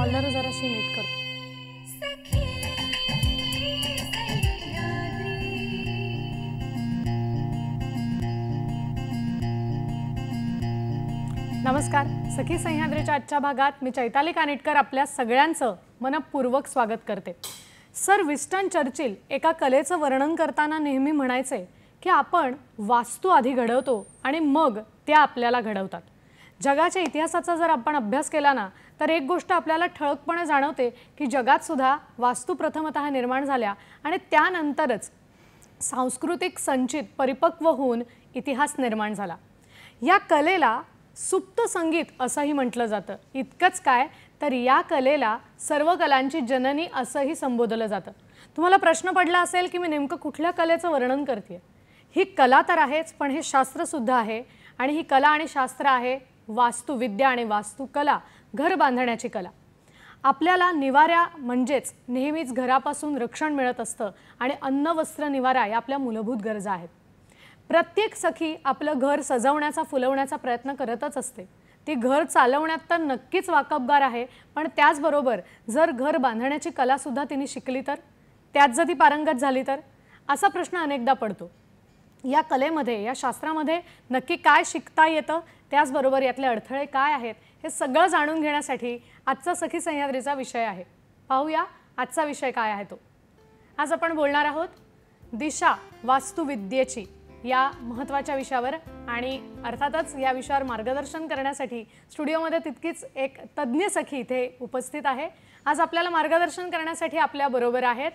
झालर जराशी नीट कर. नमस्कार. सखी सह्याद्रीच्या आजच्या भागात मी चैताली कानिटकर आपल्या सगळ्यांचं मनपूर्वक स्वागत करते. सर विस्टन चर्चिल एका कलेचं वर्णन करताना नेहमी म्हणायचे की आपण वास्तू आधी घडवतो आणि मग त्या आपल्याला घडवतात. जगाच्या इतिहासाचा जर आपण अभ्यास केला ना तर एक गोष्ट आपल्याला ठळकपणे जाणवते की जगात सुद्धा वास्तू प्रथमतः निर्माण झाल्या आणि त्यानंतरच सांस्कृतिक संचित परिपक्व होऊन इतिहास निर्माण झाला. या कलेला सुप्त संगीत असंही म्हटलं जातं. इतकंच काय तर या कलेला सर्व कलांची जननी असंही संबोधलं जातं. तुम्हाला प्रश्न पडला असेल की मी नेमकं कुठल्या कलेचं वर्णन करते. ही कला तर आहेच पण हे शास्त्रसुद्धा आहे आणि ही कला आणि शास्त्र आहे वास्तुविद्या आणि वास्तुकला, घर बांधण्याची कला. आपल्याला निवारा म्हणजेच नेहमीच घरापासून रक्षण मिळत असतं आणि अन्न वस्त्र निवारा या आपल्या मूलभूत गरजा आहेत. प्रत्येक सखी आपलं घर सजवण्याचा फुलवण्याचा प्रयत्न करतच असते. ती घर चालवण्यात तर नक्कीच वाकबगार आहे पण त्याचबरोबर जर घर बांधण्याची कलासुद्धा तिने शिकली तर, त्यात जर ती पारंगत झाली तर, असा प्रश्न अनेकदा पडतो. या कलेमध्ये या शास्त्रामध्ये नक्की काय शिकता येतं, त्याचबरोबर यातले अडथळे काय आहेत हे सगळं जाणून घेण्यासाठी आजचा सखी सह्याद्रीचा विषय आहे. पाहूया आजचा विषय काय आहे तो. आज आपण बोलणार आहोत दिशा वास्तुविद्येची या महत्त्वाच्या विषयावर आणि अर्थातच या विषयावर मार्गदर्शन करण्यासाठी स्टुडिओमध्ये तितकीच एक तज्ज्ञ सखी इथे उपस्थित आहे. आज आपल्याला मार्गदर्शन करण्यासाठी आपल्याबरोबर आहेत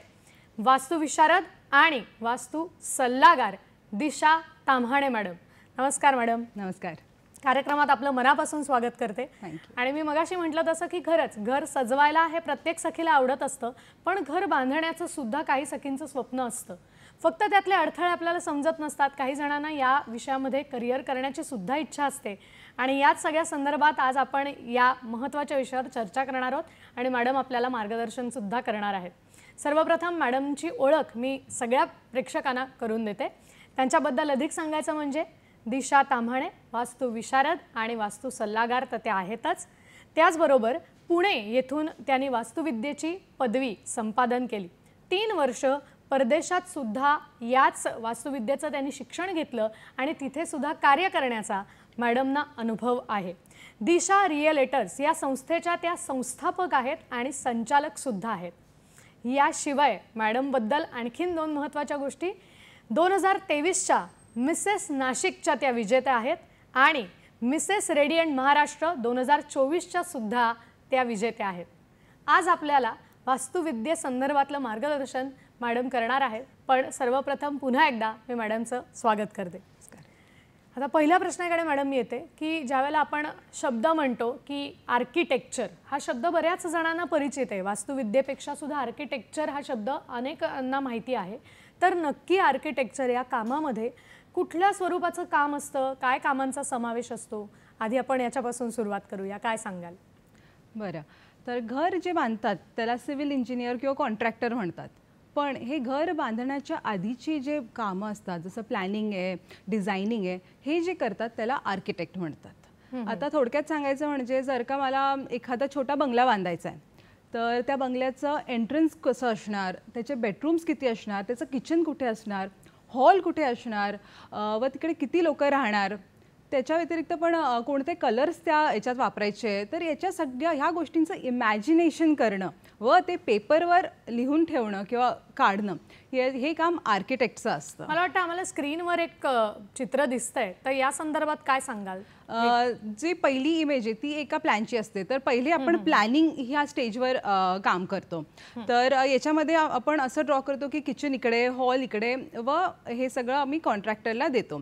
वास्तुविशारद आणि वास्तू सल्लागार दिशा ताम्हाणे मॅडम. नमस्कार मॅडम. नमस्कार. कार्यक्रमात आपलं मनापासून स्वागत करते. आणि मी मगाशी म्हटलं तसं की खरंच घर सजवायला हे प्रत्येक सखीला आवडत असतं पण घर बांधण्याचं सुद्धा काही सखींचं स्वप्न असतं. फक्त त्यातले अडथळे आपल्याला समजत नसतात. काही जणांना या विषयामध्ये करिअर करण्याची सुद्धा इच्छा असते आणि याच सगळ्या संदर्भात आज आपण या महत्त्वाच्या विषयावर चर्चा करणार आहोत आणि मॅडम आपल्याला मार्गदर्शन सुद्धा करणार आहेत. सर्वप्रथम मॅडमची ओळख मी सगळ्या प्रेक्षकांना करून देते. त्यांच्याबद्दल अधिक सांगायचं म्हणजे दिशा ताम्हाणे वास्तुविशारद आणि वास्तू सल्लागार तर त्या आहेतच. त्याचबरोबर पुणे येथून त्यांनी वास्तुविद्येची पदवी संपादन केली. 3 वर्ष परदेशात सुद्धा याच वास्तुविद्येचं त्यांनी शिक्षण घेतलं आणि तिथे सुद्धा कार्य करण्याचा मॅडमना अनुभव आहे. दिशा रिअलेटर्स या संस्थेच्या त्या संस्थापक आहेत आणि संचालक सुद्धा आहेत. याशिवाय मॅडमबद्दल आणखीन 2 महत्त्वाच्या गोष्टी. 2023च्या मिसेस नाशिकच्या त्या विजेत्या आहेत आणि मिसेस रेडियंट महाराष्ट्र 2024च्या सुद्धा त्या विजेत्या आहेत. आज आपल्याला वास्तुविद्ये संदर्भातलं मार्गदर्शन मॅडम करणार आहेत पण सर्वप्रथम पुन्हा एकदा मी मॅडमचं स्वागत करते. आता पहिल्या प्रश्नाकडे मॅडम मी येते की ज्यावेळेला आपण शब्द म्हणतो की आर्किटेक्चर हा शब्द बऱ्याच जणांना परिचित आहे. वास्तुविद्येपेक्षा सुद्धा आर्किटेक्चर हा शब्द अनेकांना माहिती आहे. तर नक्की आर्किटेक्चर या कामामध्ये कुठल्या स्वरूपाचं काम असतं, काय कामांचा समावेश असतो, आधी आपण याच्यापासून सुरुवात करूया. काय सांगाल? बरं, तर घर जे बांधतात त्याला सिव्हिल इंजिनियर किंवा कॉन्ट्रॅक्टर म्हणतात. पण हे घर बांधण्याच्या आधीची जे कामं असतात जसं प्लॅनिंग आहे, डिझायनिंग आहे, हे जे करतात त्याला आर्किटेक्ट म्हणतात. आता थोडक्यात सांगायचं म्हणजे जर का मला एखादा छोटा बंगला बांधायचा आहे तर त्या बंगल्याचं एंट्रन्स कसं असणार, त्याचे बेडरूम्स किती असणार, त्याचं किचन कुठे असणार, हॉल कुठे असणार व तिकडे किती लोक राहणार, त्याच्या व्यतिरिक्त पण कोणते कलर्स त्या याच्यात वापरायचे, तर याच्या सगळ्या ह्या गोष्टींचं इमॅजिनेशन करणं व ते पेपरवर लिहून ठेवणं किंवा काढणं हे काम आर्किटेक्टचं असतं. मला वाटतं आम्हाला स्क्रीनवर एक चित्र दिसतंय तर या संदर्भात काय सांगाल? जी पहिली इमेज आहे ती एका प्लॅनची असते. तर पहिले आपण प्लॅनिंग ह्या स्टेजवर काम करतो. तर याच्यामध्ये आपण असं ड्रॉ करतो की किचन इकडे, हॉल इकडे व हे सगळं आम्ही कॉन्ट्रॅक्टरला देतो.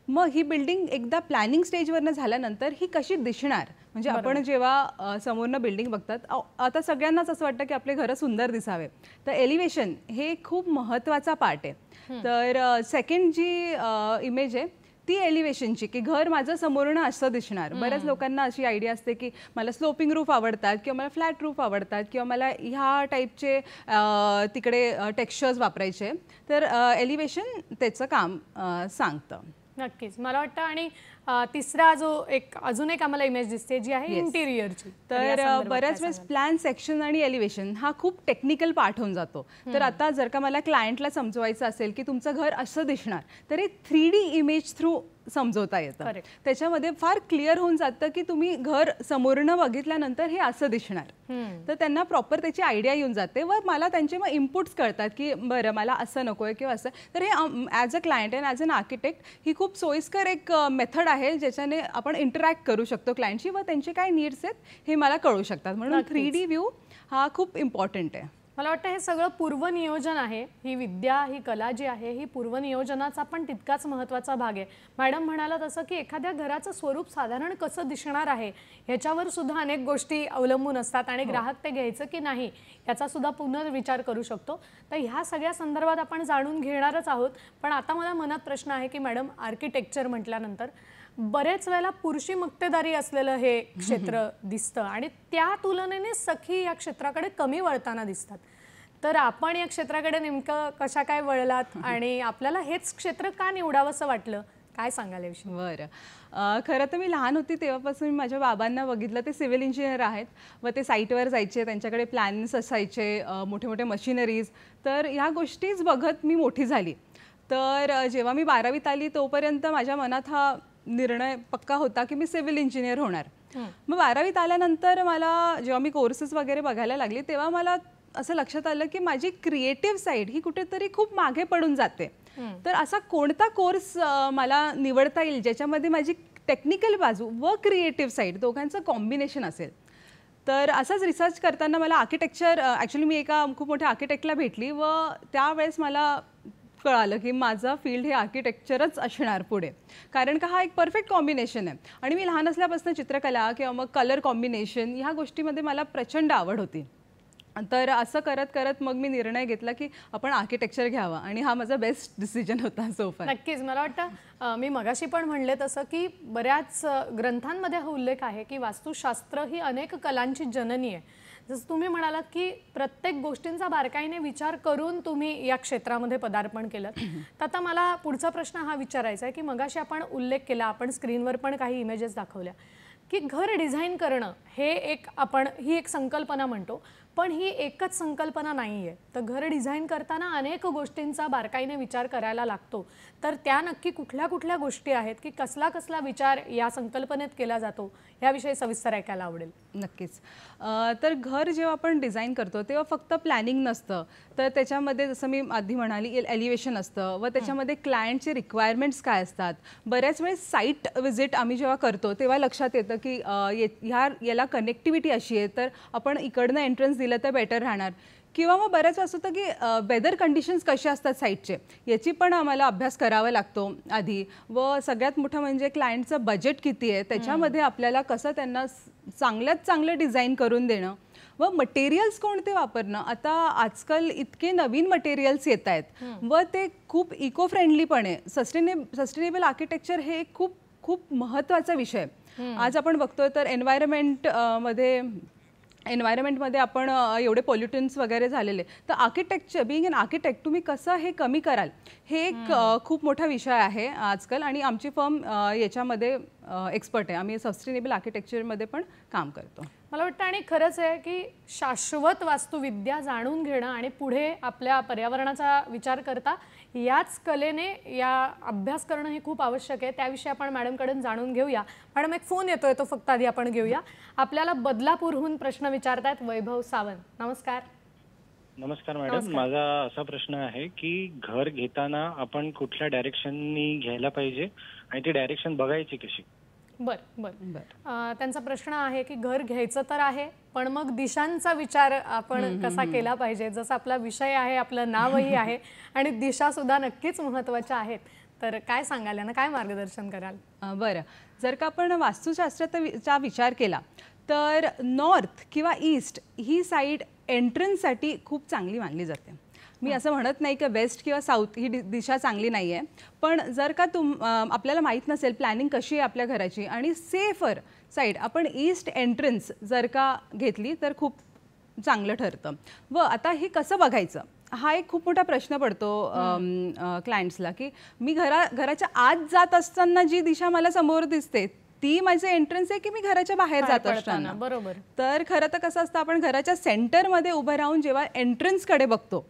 मग ही बिल्डिंग एकदा प्लॅनिंग स्टेजवरनं झाल्यानंतर ही कशी दिसणार, म्हणजे आपण जेव्हा समोरनं बिल्डिंग बघतात आता सगळ्यांनाच असं वाटतं की आपले घरं सुंदर दिसावे, तर एलिव्हेशन हे खूप महत्त्वाचा पार्ट आहे. तर सेकंड जी इमेज आहे ती एलिव्हेशनची, की घर माझं समोरनं असं दिसणार. बऱ्याच लोकांना अशी आयडिया असते की मला स्लोपिंग रूफ आवडतात किंवा मला फ्लॅट रूफ आवडतात किंवा मला ह्या टाईपचे तिकडे टेक्स्चर्स वापरायचे. तर एलिव्हेशन त्याचं काम सांगतं. नक्कीच मला वाटतं आणि तिसरा जो अजून एक आम्हाला इमेज दिसते जी आहे इंटिरियरची. तर बऱ्याच वेळेस प्लॅन सेक्शन आणि एलिव्हेशन हा खूप टेक्निकल पार्ट होऊन जातो. तर आता जर का मला क्लायंटला समजवायचं असेल की तुमचं घर असं दिसणार, तर हे 3D इमेज थ्रू समजवता येतं. त्याच्यामध्ये फार क्लिअर होऊन जातं की तुम्ही घर समोरनं बघितल्यानंतर हे असं दिसणार. तर त्यांना प्रॉपर त्याची आयडिया येऊन जाते व मला त्यांचे मग इनपुट्स कळतात की बरं मला असं नको आहे किंवा असं. तर हे as a client and as an architect ही खूप सोयीस्कर एक मेथड आहे ज्याच्याने आपण इंटरॅक्ट करू शकतो क्लायंटशी व त्यांचे काय नीड्स आहेत हे मला कळू शकतात. म्हणून 3D व्ह्यू हा खूप इम्पॉर्टंट आहे. मला वाटतं हे सगळं पूर्वनियोजन आहे. ही विद्या, ही कला जी आहे ही पूर्वनियोजनाचा पण तितकाच महत्त्वाचा भाग आहे. मॅडम म्हणाला तसं की एखाद्या घराचं स्वरूप साधारण कसं दिसणार आहे ह्याच्यावर सुद्धा अनेक गोष्टी अवलंबून असतात आणि ग्राहक ते घ्यायचं की नाही याचा सुद्धा पुनर्विचार करू शकतो. तर ह्या सगळ्या संदर्भात आपण जाणून घेणारच आहोत. पण आता मला मनात प्रश्न आहे की मॅडम आर्किटेक्चर म्हटल्यानंतर बरेच वेळेला पुरुषी मक्तेदारी असलेलं हे क्षेत्र दिसतं आणि त्या तुलनेने सखी या क्षेत्राकडे कमी वळताना दिसतात. तर आपण या क्षेत्राकडे नेमकं कशा काय वळलात आणि आपल्याला हेच क्षेत्र का निवडावंसं वाटलं, काय सांगाल याविषयी? बरं, खरं तर मी लहान होती तेव्हापासून मी माझ्या बाबांना बघितलं. ते सिव्हिल इंजिनियर आहेत व ते साईटवर जायचे, त्यांच्याकडे प्लॅन्स असायचे, मोठे मोठे मशिनरीज. तर ह्या गोष्टीच बघत मी मोठी झाली. तर जेव्हा मी 12वीत आली तोपर्यंत माझ्या मनात हा निर्णय पक्का होता की मी सिव्हिल इंजिनियर होणार. मग 12वीत आल्यानंतर मला जेव्हा मी कोर्सेस वगैरे बघायला लागली तेव्हा मला असं लक्षात आलं की माझी क्रिएटिव्ह साईड ही कुठेतरी खूप मागे पडून जाते. तर असा कोणता कोर्स मला निवडता येईल ज्याच्यामध्ये माझी टेक्निकल बाजू व क्रिएटिव्ह साईड दोघांचं कॉम्बिनेशन असेल. तर असाच रिसर्च करताना मला आर्किटेक्चर, ॲक्च्युली मी एका खूप मोठ्या आर्किटेक्टला भेटली व त्यावेळेस मला कळालं की माझं फील्ड हे आर्किटेक्चरच असणार पुढे. कारण का हा एक परफेक्ट कॉम्बिनेशन आहे आणि मी लहान असल्यापासून चित्रकला किंवा मग कलर कॉम्बिनेशन ह्या गोष्टीमध्ये मला प्रचंड आवड होती. तर असं करत करत मग मी निर्णय घेतला की आपण आर्किटेक्चर घ्यावं आणि हा माझा बेस्ट डिसिजन होता सोफा. नक्कीच. मला वाटतं मी मगाशी पण म्हणले तसं की बऱ्याच ग्रंथांमध्ये हा उल्लेख आहे की वास्तुशास्त्र ही अनेक कलांची जननी आहे. जसं तुम्ही म्हणालात की प्रत्येक गोष्टींचा बारकाईने विचार करून तुम्ही या क्षेत्रामध्ये पदार्पण केलं. तर आता मला पुढचा प्रश्न हा विचारायचा आहे की मगाशी आपण उल्लेख केला, आपण स्क्रीनवर पण काही इमेजेस दाखवल्या की घर डिझाईन करणं हे ही एक संकल्पना म्हणतो, पण ही एकच संकल्पना नाही आहे. तर घर डिझाईन करताना अनेक गोष्टींचा बारकाईने विचार करायला लागतो. तर त्या नक्की कुठल्या कुठल्या गोष्टी आहेत की कसला कसला विचार या संकल्पनेत केला जातो याविषयी सविस्तर ऐकायला आवडेल. नक्कीच. तर घर जेव्हा आपण डिझाईन करतो तेव्हा फक्त प्लॅनिंग नसतं, तर त्याच्यामध्ये जसं मी आधी म्हणाली एलिव्हेशन असतं व त्याच्यामध्ये क्लायंटचे रिक्वायरमेंट्स काय असतात. बऱ्याच वेळेस साईट व्हिजिट आम्ही जेव्हा करतो तेव्हा लक्षात येतं की याला कनेक्टिव्हिटी अशी आहे तर आपण इकडनं एंट्रन्स दिलं तर बेटर राहणार. किंवा मग बऱ्याच असं होतं की वेदर कंडिशन्स कसे असतात साईटचे याची पण आम्हाला अभ्यास करावा लागतो आधी. व सगळ्यात मोठं म्हणजे क्लायंटचं बजेट किती आहे त्याच्यामध्ये आपल्याला कसं त्यांना चांगल्यात चांगलं डिझाईन करून देणं व मटेरियल्स कोणते वापरणं. आता आजकाल इतके नवीन मटेरियल्स येत आहेत व ते खूप इको फ्रेंडली पण आहे. सस्टेनेबल आर्किटेक्चर हे खूप खूप महत्त्वाचा विषय. आज आपण बघतोय तर एन्व्हायरमेंटमध्ये आपण एवढे पॉल्युटन्स वगैरे झालेले. तर आर्किटेक्चर, बिईंग एन आर्किटेक्ट तुम्ही कसं हे कमी कराल हे एक खूप मोठा विषय आहे आजकाल आणि आमची फर्म याच्यामध्ये एक्सपर्ट आहे. आम्ही सस्टेनेबल आर्किटेक्चरमध्ये पण काम करतो. मला वाटतं आणि खरंच आहे की शाश्वत वास्तुविद्या जाणून घेणं आणि पुढे आपल्या पर्यावरणाचा विचार करता याच कलेने या अभ्यास करणं हे खूप आवश्यक आहे. त्याविषयी आपण मॅडमकडून जाणून घेऊया. मॅडम एक फोन येतोय तो फक्त आधी आपण घेऊया. आपल्याला बदलापूरहून प्रश्न विचारतायत वैभव सावंत. नमस्कार. नमस्कार मॅडम, माझा असा प्रश्न आहे की घर घेताना आपण कुठल्या डायरेक्शननी घ्यायला पाहिजे आणि ती डायरेक्शन बघायची कशी? त्यांचा प्रश्न आहे की घर घ्यायचं तर आहे पण मग दिशांचा विचार आपण कसा केला पाहिजे. जसं आपला विषय आहे, आपलं नावही आहे आणि दिशा सुद्धा नक्कीच महत्त्वाच्या आहेत. तर काय सांगाल यांना, काय मार्गदर्शन कराल? बरं, जर का आपण वास्तुशास्त्राचा विचार केला तर नॉर्थ किंवा ईस्ट ही साईड एंट्रन्ससाठी खूप चांगली मानली जाते. मी असं म्हणत नाही की वेस्ट किंवा साऊथ ही दिशा चांगली नाही आहे, पण जर का आपल्याला माहीत नसेल प्लॅनिंग कशी आहे आपल्या घराची आणि सेफर साईड आपण ईस्ट एंट्रन्स जर का घेतली तर खूप चांगलं ठरतं. व आता हे कसं बघायचं हा एक खूप मोठा प्रश्न पडतो क्लायंट्सला, की मी घराच्या आत जात असताना जी दिशा मला समोर दिसते ती माझं एंट्रन्स आहे की मी घराच्या बाहेर जात असताना. बरोबर. तर खरं तर कसं असतं, आपण घराच्या सेंटरमध्ये उभं राहून जेव्हा एंट्रन्सकडे बघतो,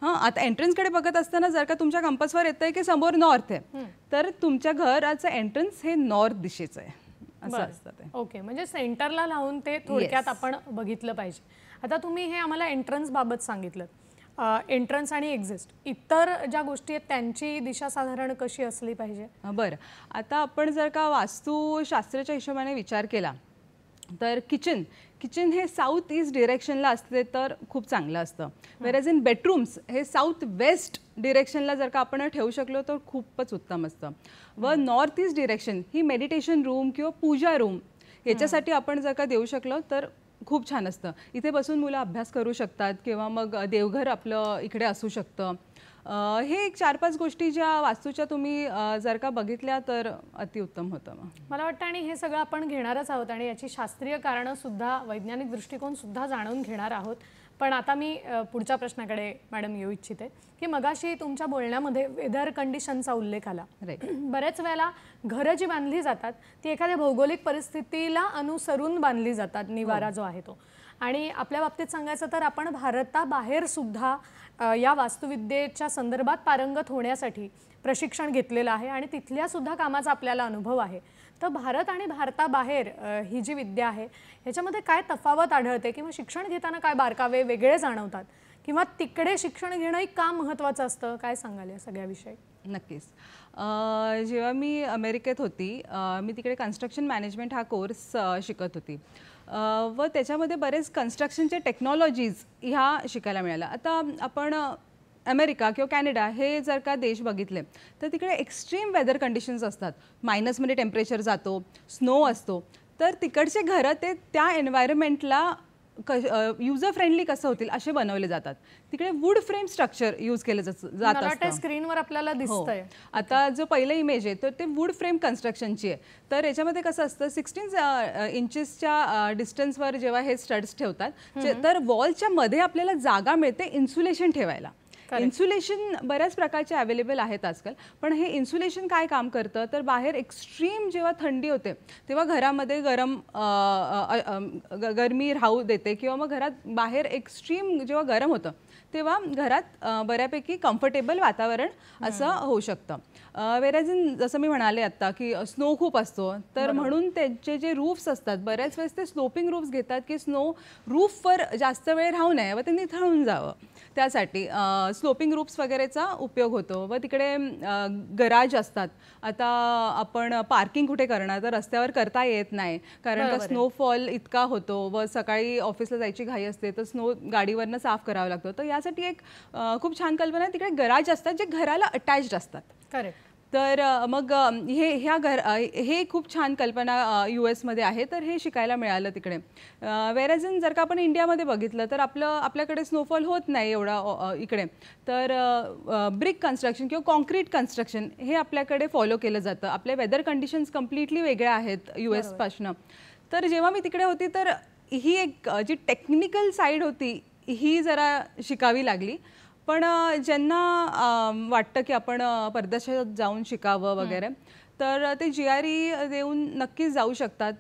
आता एंट्रन्सकडे बघत असताना जर का तुमच्या कंपासवर येतंय की समोर नॉर्थ आहे, तर तुमच्या घराचं एंट्रन्स हे नॉर्थ दिशेचं आहे असं असतं ते. ओके, म्हणजे सेंटरला लावून ते थोडक्यात आपण बघितलं पाहिजे. आता तुम्ही हे आम्हाला एंट्रन्स बाबत सांगितलं, एंट्रन्स आणि एक्झिस्ट, इतर ज्या गोष्टी आहेत त्यांची दिशा साधारण कशी असली पाहिजे? बरं, आता आपण जर का वास्तुशास्त्राच्या हिशोबाने विचार केला तर किचन हे साऊथ ईस्ट डिरेक्शनला असले तर खूप चांगलं असतं. वेरॅज इन बेडरूम्स हे साऊथ वेस्ट डिरेक्शनला जर का आपण ठेवू शकलो तर खूपच उत्तम असतं. व नॉर्थ ईस्ट डिरेक्शन ही मेडिटेशन रूम किंवा पूजा रूम याच्यासाठी आपण जर का देऊ शकलो तर खूप छान असतं. इथे बसून मुलं अभ्यास करू शकतात किंवा मग देवघर आपलं इकडे असू शकतं. हे एक 4-5 गोष्टी ज्या वास्तूच्या तुम्ही जर का बघितल्या तर अतिउत्तम होतं मला वाटतं. आणि हे सगळं आपण घेणारच आहोत आणि याची शास्त्रीय कारणं सुद्धा, वैज्ञानिक दृष्टिकोन सुद्धा जाणून घेणार आहोत. पण आता मी पुढच्या प्रश्नाकडे मॅडम येऊ इच्छिते की मगाशी तुमच्या बोलण्यामध्ये वेदर कंडिशनचा उल्लेख आला. बऱ्याच वेळेला घरं जी बांधली जातात ती एखाद्या भौगोलिक परिस्थितीला अनुसरून बांधली जातात, निवारा जो आहे तो. आणि आपल्या बाबतीत सांगायचं तर आपण भारताबाहेर सुद्धा या वास्तुविद्येच्या संदर्भात पारंगत होण्यासाठी प्रशिक्षण घेतलेलं आहे आणि तिथल्या सुद्धा कामाचा आपल्याला अनुभव आहे. तर भारत आणि भारताबाहेर ही जी विद्या आहे ह्याच्यामध्ये काय तफावत आढळते किंवा शिक्षण घेताना काय बारकावे वेगळे जाणवतात किंवा तिकडे शिक्षण घेणंही का महत्त्वाचं असतं, काय सांगाल या सगळ्याविषयी? नक्कीच. जेव्हा मी अमेरिकेत होती, मी तिकडे कन्स्ट्रक्शन मॅनेजमेंट हा कोर्स शिकत होती व त्याच्यामध्ये बरेच कन्स्ट्रक्शनचे टेक्नॉलॉजीज ह्या शिकायला मिळाल्या. आता आपण अमेरिका किंवा कॅनडा हे जर का देश बघितले तर तिकडे एक्स्ट्रीम वेदर कंडिशन्स असतात. मायनसमध्ये टेम्परेचर जातो, स्नो असतो. तर तिकडचे घरं ते त्या एन्व्हायरमेंटला युजर फ्रेंडली कसं होतील असे बनवले जातात. तिकडे वूड फ्रेम स्ट्रक्चर यूज केलं जात असतं. स्क्रीनवर आपल्याला दिसतंय. आता जो पहिला इमेज आहे तर ते वूड फ्रेम कन्स्ट्रक्शनची आहे. तर याच्यामध्ये कसं असतं, 16 इंचेसच्या डिस्टन्सवर जेव्हा हे स्टड्स ठेवतात तर वॉलच्या मध्ये आपल्याला जागा मिळते इन्सुलेशन ठेवायला. इन्सुलेशन बऱ्याच प्रकारचे अवेलेबल आहेत आजकाल, पण हे इन्सुलेशन काय काम करतं तर बाहेर एक्स्ट्रीम जेव्हा थंडी होते तेव्हा घरामध्ये गरमी राहू देते किंवा मग घरात बाहेर एक्स्ट्रीम जेव्हा गरम होतं तेव्हा घरात बऱ्यापैकी कम्फर्टेबल वातावरण असं होऊ शकतं. वेरॅज इन जसं मी म्हणाले आत्ता की स्नो खूप असतो, तर म्हणून त्यांचे जे रूफ्स असतात बऱ्याच वेळेस ते स्लोपिंग रूफ्स घेतात की स्नो रूफवर जास्त वेळ राहू नये व ते निथळून जावं. त्यासाठी स्लोपिंग रूफ्स वगैरेचा उपयोग होतो. व तिकडे गराज असतात. आता आपण पार्किंग कुठे करणार तर रस्त्यावर करता येत नाही कारण का स्नोफॉल इतका होतो व सकाळी ऑफिसला जायची घाई असते तर स्नो गाडीवरनं साफ करावं लागतं. तर यासाठी एक खूप छान कल्पना आहे, तिकडे गराज असतात जे घराला अटॅच्ड असतात. करेक्ट. तर मग हे खूप छान कल्पना US मध्ये आहे, तर हे शिकायला मिळालं तिकडे. वेरॅज इन जर का आपण इंडियामध्ये बघितलं तर आपल्याकडे स्नोफॉल होत नाही एवढा इकडे. तर ब्रिक कन्स्ट्रक्शन किंवा कॉन्क्रीट कन्स्ट्रक्शन हे आपल्याकडे फॉलो केलं जातं. आपले वेदर कंडिशन्स कम्प्लिटली वेगळ्या आहेत US पासनं. तर जेव्हा मी तिकडे होती तर ही एक जी टेक्निकल साईड होती ही जरा शिकावी लागली. पण ज्यांना वाटतं की आपण परदेशात जाऊन शिकावं वगैरे तर ते GRE देऊन नक्कीच जाऊ शकतात.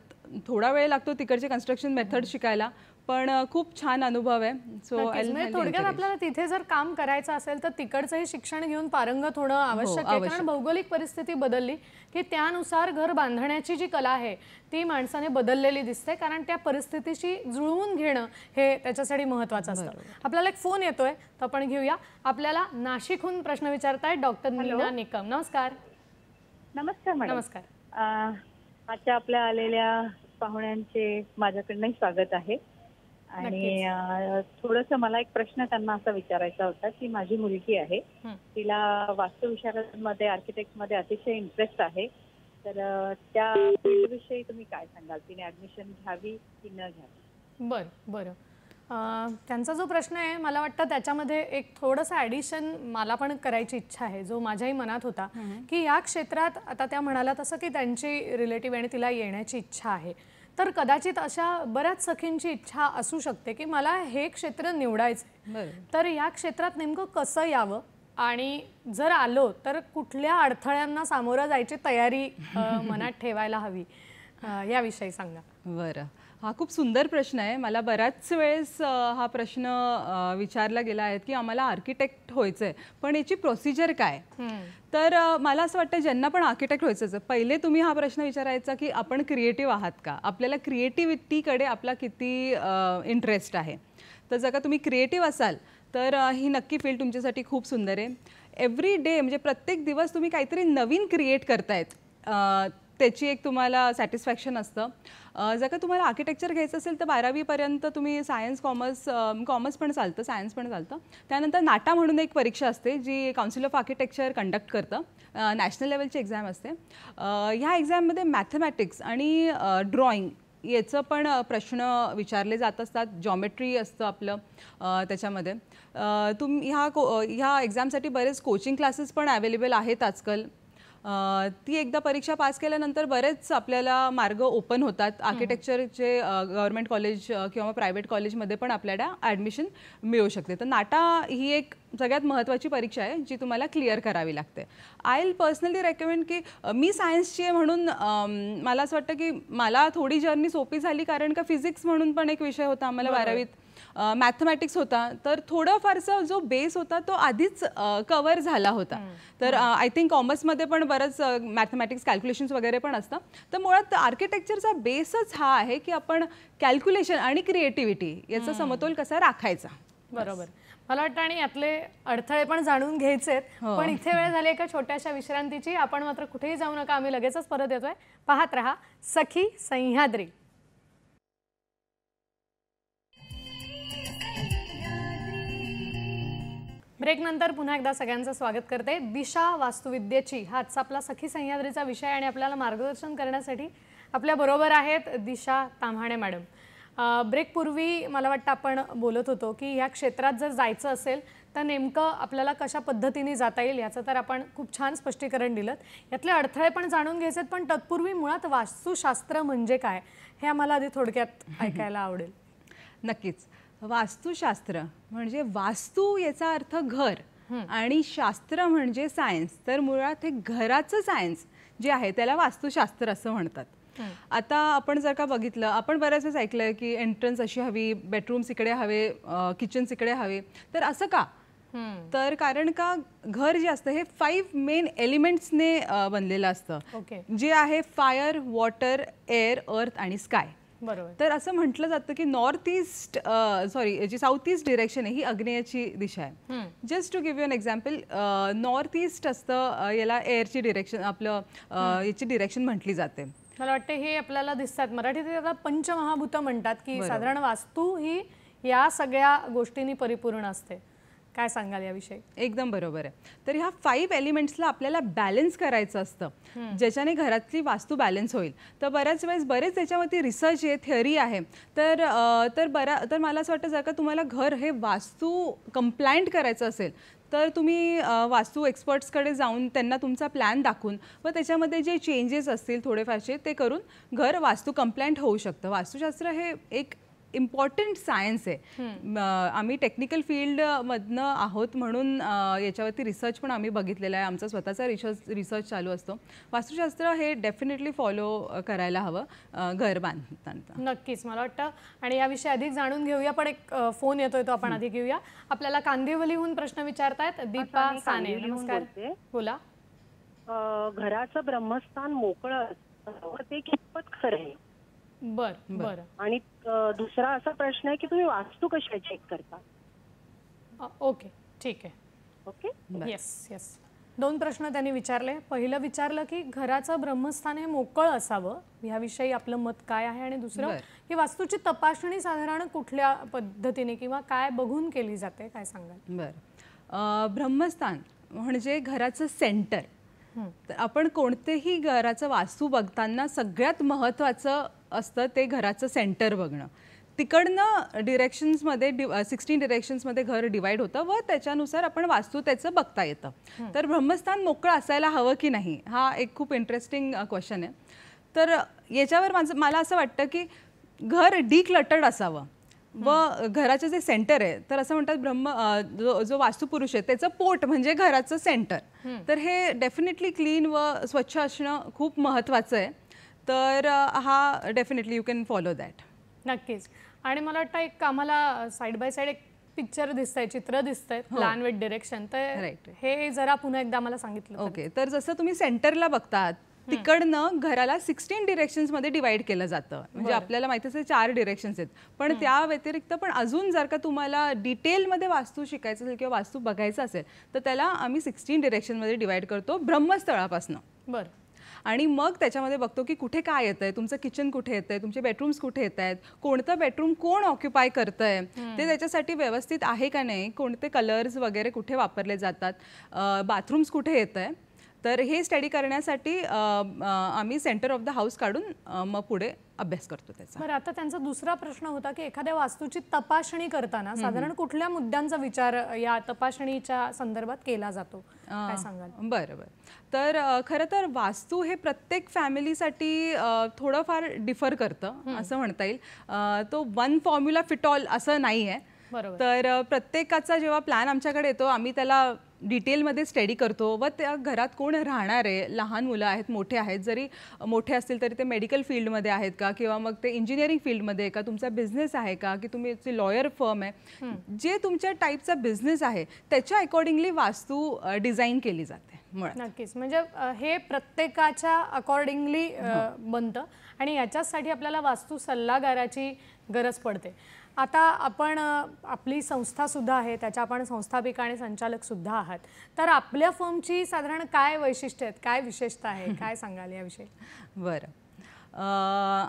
थोडा वेळ लागतो तिकडचे कन्स्ट्रक्शन मेथड शिकायला, पण खूप छान अनुभव आहे. थोडक्यात आपल्याला तिथे जर काम करायचं असेल तर तिकडचंही शिक्षण घेऊन पारंगत होणं आवश्यक आहे. कारण भौगोलिक परिस्थिती बदलली की त्यानुसार घर बांधण्याची जी कला आहे ती माणसाने बदललेली दिसते, कारण त्या परिस्थितीशी जुळवून घेणं हे त्याच्यासाठी महत्त्वाचं असतं. आपल्याला एक फोन येतोय तर आपण घेऊया. आपल्याला नाशिकहून प्रश्न विचारतायत डॉक्टर नीना निकम. नमस्कार. नमस्कार मॅडम. नमस्कार. आजच्या आपल्या आलेल्या पाहुण्यांचे माझ्याकडनं स्वागत आहे. आणि थोडंसं मला एक प्रश्न त्यांना असा विचारायचा होता की माझी मुलगी आहे, तिला वास्तुविशारदमध्ये आर्किटेक्टमध्ये अतिशय इंटरेस्ट आहे, तर त्या फील्डविषयी तुम्ही काय सांगाल? तिने ऍडमिशन घ्यावी की न घ्यावी? बरं. त्यांचा जो प्रश्न आहे मला वाटतं त्याच्यामध्ये एक थोडंसं ॲडिशन मला पण करायची इच्छा आहे, जो माझ्याही मनात होता की या क्षेत्रात आता त्या म्हणाला तसं की त्यांची रिलेटिव्ह आणि तिला येण्याची इच्छा आहे. तर कदाचित अशा बऱ्याच सखींची इच्छा असू शकते की मला हे क्षेत्र निवडायचं आहे, तर या क्षेत्रात नेमकं कसं यावं आणि जर आलो तर कुठल्या अडथळ्यांना सामोरं जायची तयारी मनात ठेवायला हवी, याविषयी सांगा. बरं, हा खूप सुंदर प्रश्न आहे. मला बऱ्याच वेळेस हा प्रश्न विचारला गेला आहे की आम्हाला आर्किटेक्ट व्हायचं आहे, पण याची प्रोसिजर काय. तर मला असं वाटतं ज्यांना पण आर्किटेक्ट व्हायचं पहिले तुम्ही हा प्रश्न विचारायचा की आपण क्रिएटिव्ह आहात का, आपल्याला क्रिएटिव्हिटीकडे आपला किती इंटरेस्ट आहे. तर जर का तुम्ही क्रिएटिव्ह असाल तर ही नक्की फील्ड तुमच्यासाठी खूप सुंदर आहे. एव्हरी डे म्हणजे प्रत्येक दिवस तुम्ही काहीतरी नवीन क्रिएट करतायत, त्याची एक तुम्हाला सॅटिस्फॅक्शन असतं. जर का तुम्हाला आर्किटेक्चर घ्यायचं असेल तर 12वीपर्यंत तुम्ही सायन्स कॉमर्स पण चालतं, सायन्स पण चालतं. त्यानंतर नाटा म्हणून एक परीक्षा असते जी काउन्सिल ऑफ आर्किटेक्चर कंडक्ट करतं, नॅशनल लेवलची एक्झाम असते. ह्या एक्झाममध्ये मॅथमॅटिक्स आणि ड्रॉइंग याचं पण प्रश्न विचारले जात असतात. जॉमेट्री असतं आपलं त्याच्यामध्ये. ह्या एक्झामसाठी बरेच कोचिंग क्लासेस पण अवेलेबल आहेत आजकाल. ती एकदा परीक्षा पास केल्यानंतर बरेच आपल्याला मार्ग ओपन होतात. आर्किटेक्चरचे गव्हर्नमेंट कॉलेज किंवा प्रायव्हेट कॉलेजमध्ये पण आपल्याला ॲडमिशन मिळू शकते. तर नाटा ही एक सगळ्यात महत्त्वाची परीक्षा आहे जी तुम्हाला क्लिअर करावी लागते. आय विल पर्सनली रेकमेंड की मी सायन्सची आहे म्हणून मला असं वाटतं की मला थोडी जर्नी सोपी झाली, कारण का फिजिक्स म्हणून पण एक विषय होता आम्हाला 12वीत, मॅथमॅटिक्स होता. तर थोडं फारसा जो बेस होता तो आधीच कवर झाला होता. तर आय थिंक कॉमर्समध्ये पण बरंच मॅथमॅटिक्स कॅल्क्युलेशन्स वगैरे पण असतं. तर मुळात आर्किटेक्चरचा बेसच हा आहे की आपण कॅल्क्युलेशन आणि क्रिएटिव्हिटी याचा समतोल कसा राखायचा. बरोबर, मला वाटतं आणि यातले अडथळे पण जाणून घ्यायचेत. पण इथे वेळ झाली एका छोट्याशा विश्रांतीची. आपण मात्र कुठेही जाऊ नका, आम्ही लगेचच परत येतोय. पाहत रहा सखी सह्याद्री. ब्रेक नंतर पुन्हा एकदा सगळ्यांचं स्वागत करते. दिशा वास्तुविद्येची हा आजचा आपला सखी सह्याद्रीचा विषय आणि आपल्याला मार्गदर्शन करण्यासाठी आपल्या बरोबर आहेत दिशा ताम्हाणे मॅडम. ब्रेकपूर्वी मला वाटतं आपण बोलत होतो की या क्षेत्रात जर जायचं असेल तर नेमकं आपल्याला कशा पद्धतीने जाता येईल याचं तर आपण खूप छान स्पष्टीकरण दिलं. यातले अडथळे पण जाणून घ्यायचे, पण तत्पूर्वी मुळात वास्तुशास्त्र म्हणजे काय हे आम्हाला आधी थोडक्यात ऐकायला आवडेल. नक्कीच. वास्तुशास्त्र म्हणजे वास्तू याचा अर्थ घर आणि शास्त्र म्हणजे सायन्स. तर मुळात हे घराचं सायन्स जे आहे त्याला वास्तुशास्त्र असं म्हणतात. आता आपण जर का बघितलं, आपण बऱ्याच वेळेस ऐकलंय की एंट्रन्स अशी हवी, बेडरूम्स इकडे हवे, किचन्स इकडे हवे. तर असं का? तर कारण का घर जे असतं हे 5 मेन एलिमेंट्सने बनलेलं असतं, जे आहे फायर, वॉटर, एअर, अर्थ आणि स्काय. बरोबर. तर असं म्हटलं जातं की जी साऊथ ईस्ट डिरेक्शन आहे ही अग्नेयची दिशा आहे. Just to give you an example, north east असतं, याला एअरची डिरेक्शन, आपलं याची डिरेक्शन म्हटली जाते. मला वाटतं हे आपल्याला दिसतात मराठीत आता पंचमहाभूत म्हणतात की साधारण वास्तू ही या सगळ्या गोष्टींनी परिपूर्ण असते. काय सांगाल याविषयी? एकदम बरोबर आहे. तर ह्या 5 एलिमेंट्सला आपल्याला बॅलन्स करायचं असतं, ज्याच्याने घरातली वास्तू बॅलन्स होईल. तर बऱ्याच वेळेस बरेच त्याच्यावरती रिसर्च आहे, थिअरी आहे. तर मला असं वाटतं जर का तुम्हाला घर हे वास्तू कंप्लायंट करायचं असेल तर तुम्ही वास्तू एक्सपर्ट्सकडे जाऊन त्यांना तुमचा प्लॅन दाखवून व त्याच्यामध्ये जे चेंजेस असतील थोडेफारसे ते करून घर वास्तू कंप्लायंट होऊ शकतं. वास्तुशास्त्र हे एक इम्पॉर्टंट सायन्स आहे. आम्ही टेक्निकल फील्डमधनं आहोत म्हणून याच्यावरती रिसर्च पण आम्ही बघितलेला आहे. आमचा स्वतःचा रिसर्च चालू असतो. वास्तुशास्त्र हे डेफिनेटली फॉलो करायला हवं घर बांधताना. नक्कीच, मला वाटतं. आणि याविषयी अधिक जाणून घेऊया, पण एक फोन येतोय तो आपण आधी घेऊया. आपल्याला कांदिवलीहून प्रश्न विचारतायत दीपा साने. नमस्कार, बोला. घराचं ब्रह्मस्थान मोकळं असतं ते कितपत खरं आहे? बर. आणि दुसरा असा प्रश्न आहे की तुम्ही वास्तू कशा चेक करता? ओके, ठीक आहे. Okay, yes. 2 प्रश्न त्यांनी विचारले. पहिलं विचारलं की घराचं ब्रह्मस्थान हे मोकळं असावं, याविषयी आपलं मत काय आहे, आणि दुसरं की वास्तूची तपासणी साधारण कुठल्या पद्धतीने किंवा काय बघून केली जाते, काय सांगाल? बरं, ब्रह्मस्थान म्हणजे घराचं सेंटर. तर आपण कोणतेही घराचं वास्तू बघताना सगळ्यात महत्त्वाचं असतं ते घराचं सेंटर बघणं. तिकडनं डिरेक्शन्समध्ये 16 डिरेक्शन्समध्ये घर डिवाइड होतं व त्याच्यानुसार आपण वास्तू त्याचं बघता येतं. तर ब्रह्मस्थान मोकळं असायला हवं की नाही, हा एक खूप इंटरेस्टिंग क्वेश्चन आहे. तर याच्यावर मला असं वाटतं की घर डिक्लटर्ड असावं व घराचं जे सेंटर आहे तर असं म्हणतात जो वास्तुपुरुष आहे त्याचं पोट म्हणजे घराचं सेंटर, तर हे डेफिनेटली क्लीन व स्वच्छ असणं खूप महत्त्वाचं आहे. तर हा definitely you can follow that. नक्कीच. आणि मला वाटतं एक आम्हाला साईड बाय साईड एक पिक्चर दिसतंय, चित्र दिसतंय, प्लॅन विथ डिरेक्शन, तर हे जरा पुन्हा एकदा मला सांगितलं. ओके, तर जसं तुम्ही सेंटरला बघतात तिकडनं घराला 16 डिरेक्शन्स मध्ये डिवाइड केलं जातं. म्हणजे आपल्याला माहिती असेल 4 डिरेक्शन्स आहेत, पण त्या व्यतिरिक्त पण अजून जर का तुम्हाला डिटेलमध्ये वास्तू शिकायचं असेल किंवा वास्तू बघायचं असेल तर त्याला आम्ही 16 डिरेक्शन मध्ये डिवाइड करतो ब्रह्मस्थळापासून. बरं. आणि मग त्याच्यामध्ये बघतो की कुठे काय येतंय, तुमचं किचन कुठे येतंय, तुमचे बेडरूम्स कुठे येत आहेत, कोणतं बेडरूम कोण ऑक्युपाय करतंय ते त्याच्यासाठी व्यवस्थित आहे का नाही, कोणते कलर्स वगैरे कुठे वापरले जातात, बाथरूम्स कुठे येतंय. तर हे स्टडी करण्यासाठी आम्ही सेंटर ऑफ द हाऊस काढून मग पुढे अभ्यास करतो त्याचा. बरं, आता त्यांचा दुसरा प्रश्न होता की एखाद्या वास्तूची तपासणी करताना साधारण कुठल्या मुद्द्यांचा विचार या तपासणीच्या संदर्भात केला जातो, काय सांगाल? बरं. तर खरं तर वास्तू हे प्रत्येक फॅमिलीसाठी थोडंफार डिफर करतं असं म्हणता येईल. तो वन फॉर्म्युला फिट ऑल असं नाही आहे. तर प्रत्येकाचा जेव्हा प्लॅन आमच्याकडे येतो आम्ही त्याला डिटेलमध्ये स्टडी करतो व त्या घरात कोण राहणार आहे, लहान मुलं आहेत, मोठे आहेत, जरी मोठे असतील तरी ते मेडिकल फील्डमध्ये आहेत का, किंवा मग ते इंजिनिअरिंग फील्डमध्ये आहे का, तुमचा बिझनेस आहे का, की तुम्ही लॉयर फर्म आहे, जे तुमच्या टाईपचा बिझनेस आहे त्याच्या अकॉर्डिंगली वास्तू डिझाईन केली जाते. नक्कीच. म्हणजे हे प्रत्येकाच्या अकॉर्डिंगली बनतं आणि याच्यासाठी आपल्याला वास्तू सल्लागाराची गरज पडते. आता आपण आपली संस्था सुद्धा आहे, त्याच्या आपण संस्थापिका आणि संचालक सुद्धा आहात, तर आपल्या फर्मची साधारण काय वैशिष्ट्य आहेत, काय विशेषता आहे, काय सांगाल याविषयी? बरं,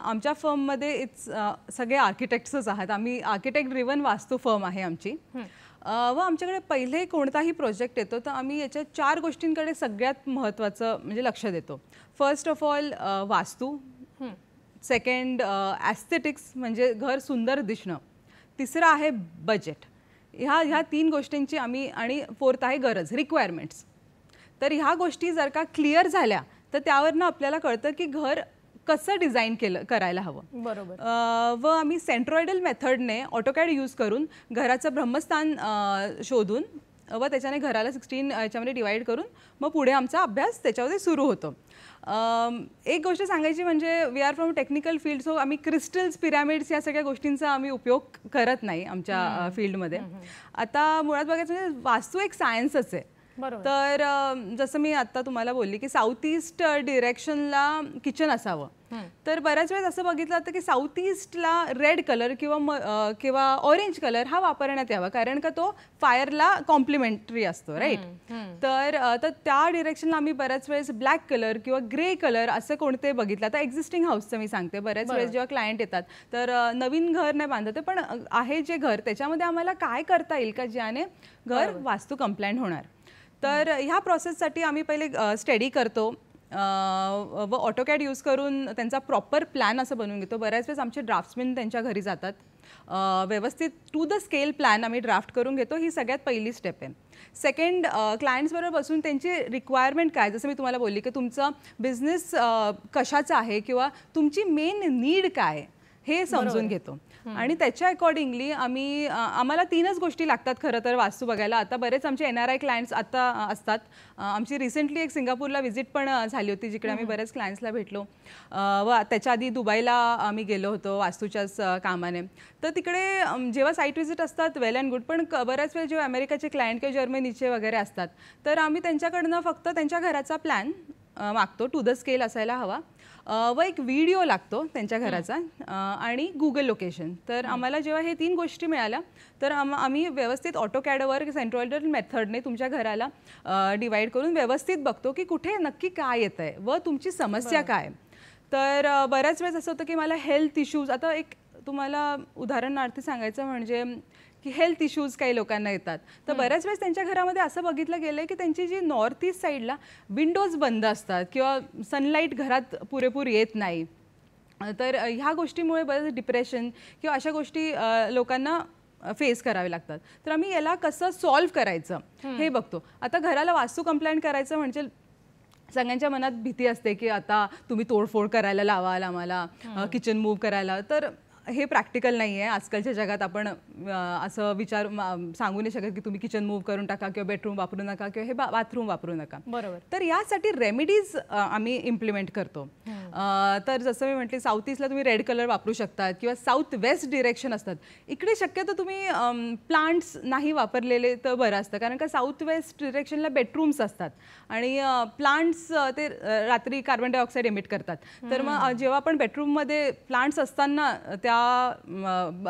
आमच्या फर्ममध्ये सगळे आर्किटेक्ट्सच आहात. आम्ही आर्किटेक्ट ड्रिव्हन वास्तू फर्म आहे आमची. व आमच्याकडे पहिले कोणताही प्रोजेक्ट येतो तर आम्ही याच्या 4 गोष्टींकडे सगळ्यात महत्त्वाचं म्हणजे लक्ष देतो. फर्स्ट ऑफ ऑल वास्तू, सेकंड ॲस्थेटिक्स म्हणजे घर सुंदर दिसणं, तिसरं आहे बजेट. ह्या 3 गोष्टींची आम्ही, आणि फोर्थ आहे गरज, रिक्वायरमेंट्स. तर ह्या गोष्टी जर का क्लिअर झाल्या तर त्यावरनं आपल्याला कळतं की घर कसं डिझाईन करायला हवं. बरोबर. व आम्ही सेंट्रॉइडल मेथडने ऑटोकॅड यूज करून घराचं ब्रह्मस्थान शोधून व त्याच्याने घराला 16 याच्यामध्ये डिवाइड करून मग पुढे आमचा अभ्यास त्याच्यामध्ये सुरू होतो. एक गोष्ट सांगायची म्हणजे we are from technical field, so आम्ही क्रिस्टल्स, पिरॅमिड्स या सगळ्या गोष्टींचा आम्ही उपयोग करत नाही आमच्या फील्डमध्ये. आता मुळात बघायचं म्हणजे वास्तू एक सायन्सच आहे. तर जसं मी आता तुम्हाला बोलली की साऊथ ईस्ट डिरेक्शनला किचन असावं, तर बऱ्याच वेळेस असं बघितलं जातं की साऊथ ईस्टला रेड कलर किंवा ऑरेंज कलर हा वापरण्यात यावा, कारण का तो फायरला कॉम्प्लिमेंटरी असतो, राईट. तर त्या डिरेक्शनला आम्ही बऱ्याच वेळेस ब्लॅक कलर किंवा ग्रे कलर असं कोणते बघितलं. आता एक्झिस्टिंग हाऊसचं मी सांगते, बऱ्याच वेळेस जेव्हा क्लायंट येतात तर नवीन घर नाही बांधत पण आहे जे घर त्याच्यामध्ये आम्हाला काय करता येईल का ज्याने घर वास्तू कंप्लायंट होणार. तर ह्या प्रोसेससाठी आम्ही पहिले स्टडी करतो व ऑटोकॅड यूज करून त्यांचा प्रॉपर प्लॅन असं बनवून घेतो. बऱ्याच वेळेस आमचे ड्राफ्ट्समॅन त्यांच्या घरी जातात, व्यवस्थित टू द स्केल प्लॅन आम्ही ड्राफ्ट करून घेतो. ही सगळ्यात पहिली स्टेप आहे. सेकंड, क्लायंट्सबरोबर बसून त्यांची रिक्वायरमेंट काय, जसं मी तुम्हाला बोलली की तुमचा बिझनेस कशाचा आहे किंवा तुमची मेन नीड काय हे समजून घेतो आणि त्याच्या अकॉर्डिंगली आम्हाला 3च गोष्टी लागतात खरं तर वास्तू बघायला. आता बरेच आमचे NRI क्लायंट्स आता असतात. आमची रिसेंटली एक सिंगापूरला व्हिजिट पण झाली होती जिकडे आम्ही बरेच क्लायंट्सला भेटलो व त्याच्या आधी दुबईला आम्ही गेलो होतो वास्तूच्याच कामाने. तर तिकडे जेव्हा साईट व्हिजिट असतात वेल अँड गुड, पण बऱ्याच वेळ जेव्हा अमेरिकाचे क्लायंट किंवा जर्मनीचे वगैरे असतात तर आम्ही त्यांच्याकडनं फक्त त्यांच्या घराचा प्लॅन मागतो, टू द स्केल असायला हवा, व एक व्हिडिओ लागतो त्यांच्या घराचा आणि गुगल लोकेशन. तर आम्हाला जेव्हा हे 3 गोष्टी मिळाल्या तर आम्ही व्यवस्थित ऑटोकॅडवर सेंट्रॉइडल मेथडने तुमच्या घराला डिवाइड करून व्यवस्थित बघतो की कुठे नक्की काय येतं आहे व तुमची समस्या काय. तर बऱ्याच वेळेस असं होतं की मला हेल्थ इश्यूज, आता एक तुम्हाला उदाहरणार्थी सांगायचं म्हणजे की हेल्थ इश्यूज काही लोकांना येतात तर बऱ्याच वेळेस त्यांच्या घरामध्ये असं बघितलं गेलं की त्यांची जी नॉर्थ ईस्ट साईडला विंडोज बंद असतात किंवा सनलाईट घरात पुरेपूर येत नाही. तर ह्या गोष्टीमुळे बरेच डिप्रेशन किंवा अशा गोष्टी लोकांना फेस करावे लागतात. तर आम्ही याला कसं सॉल्व्ह करायचं हे बघतो. आता घराला वास्तू कंप्लायंट करायचं म्हणजे सगळ्यांच्या मनात भीती असते की आता तुम्ही तोडफोड करायला लावाल आम्हाला, किचन मूव्ह करायला. तर हे प्रॅक्टिकल नाही आहे आजकालच्या जगात. आपण असं सांगू नाही शकत की तुम्ही किचन मूव्ह करून टाका किंवा बेडरूम वापरू नका किंवा हे बाथरूम वापरू नका. बरोबर. तर यासाठी रेमेडीज आम्ही इम्प्लिमेंट करतो. तर जसं मी म्हटले, साऊथ ईस्टला तुम्ही रेड कलर वापरू शकतात किंवा साऊथ वेस्ट डिरेक्शन असतात. इकडे शक्यतो तुम्ही प्लांट्स नाही वापरलेले तर बरं असतं, कारण का साऊथ वेस्ट डिरेक्शनला बेडरूम्स असतात आणि प्लांट्स ते रात्री कार्बन डायऑक्साईड एमिट करतात. तर मग जेव्हा आपण बेडरूममध्ये प्लांट्स असताना त्या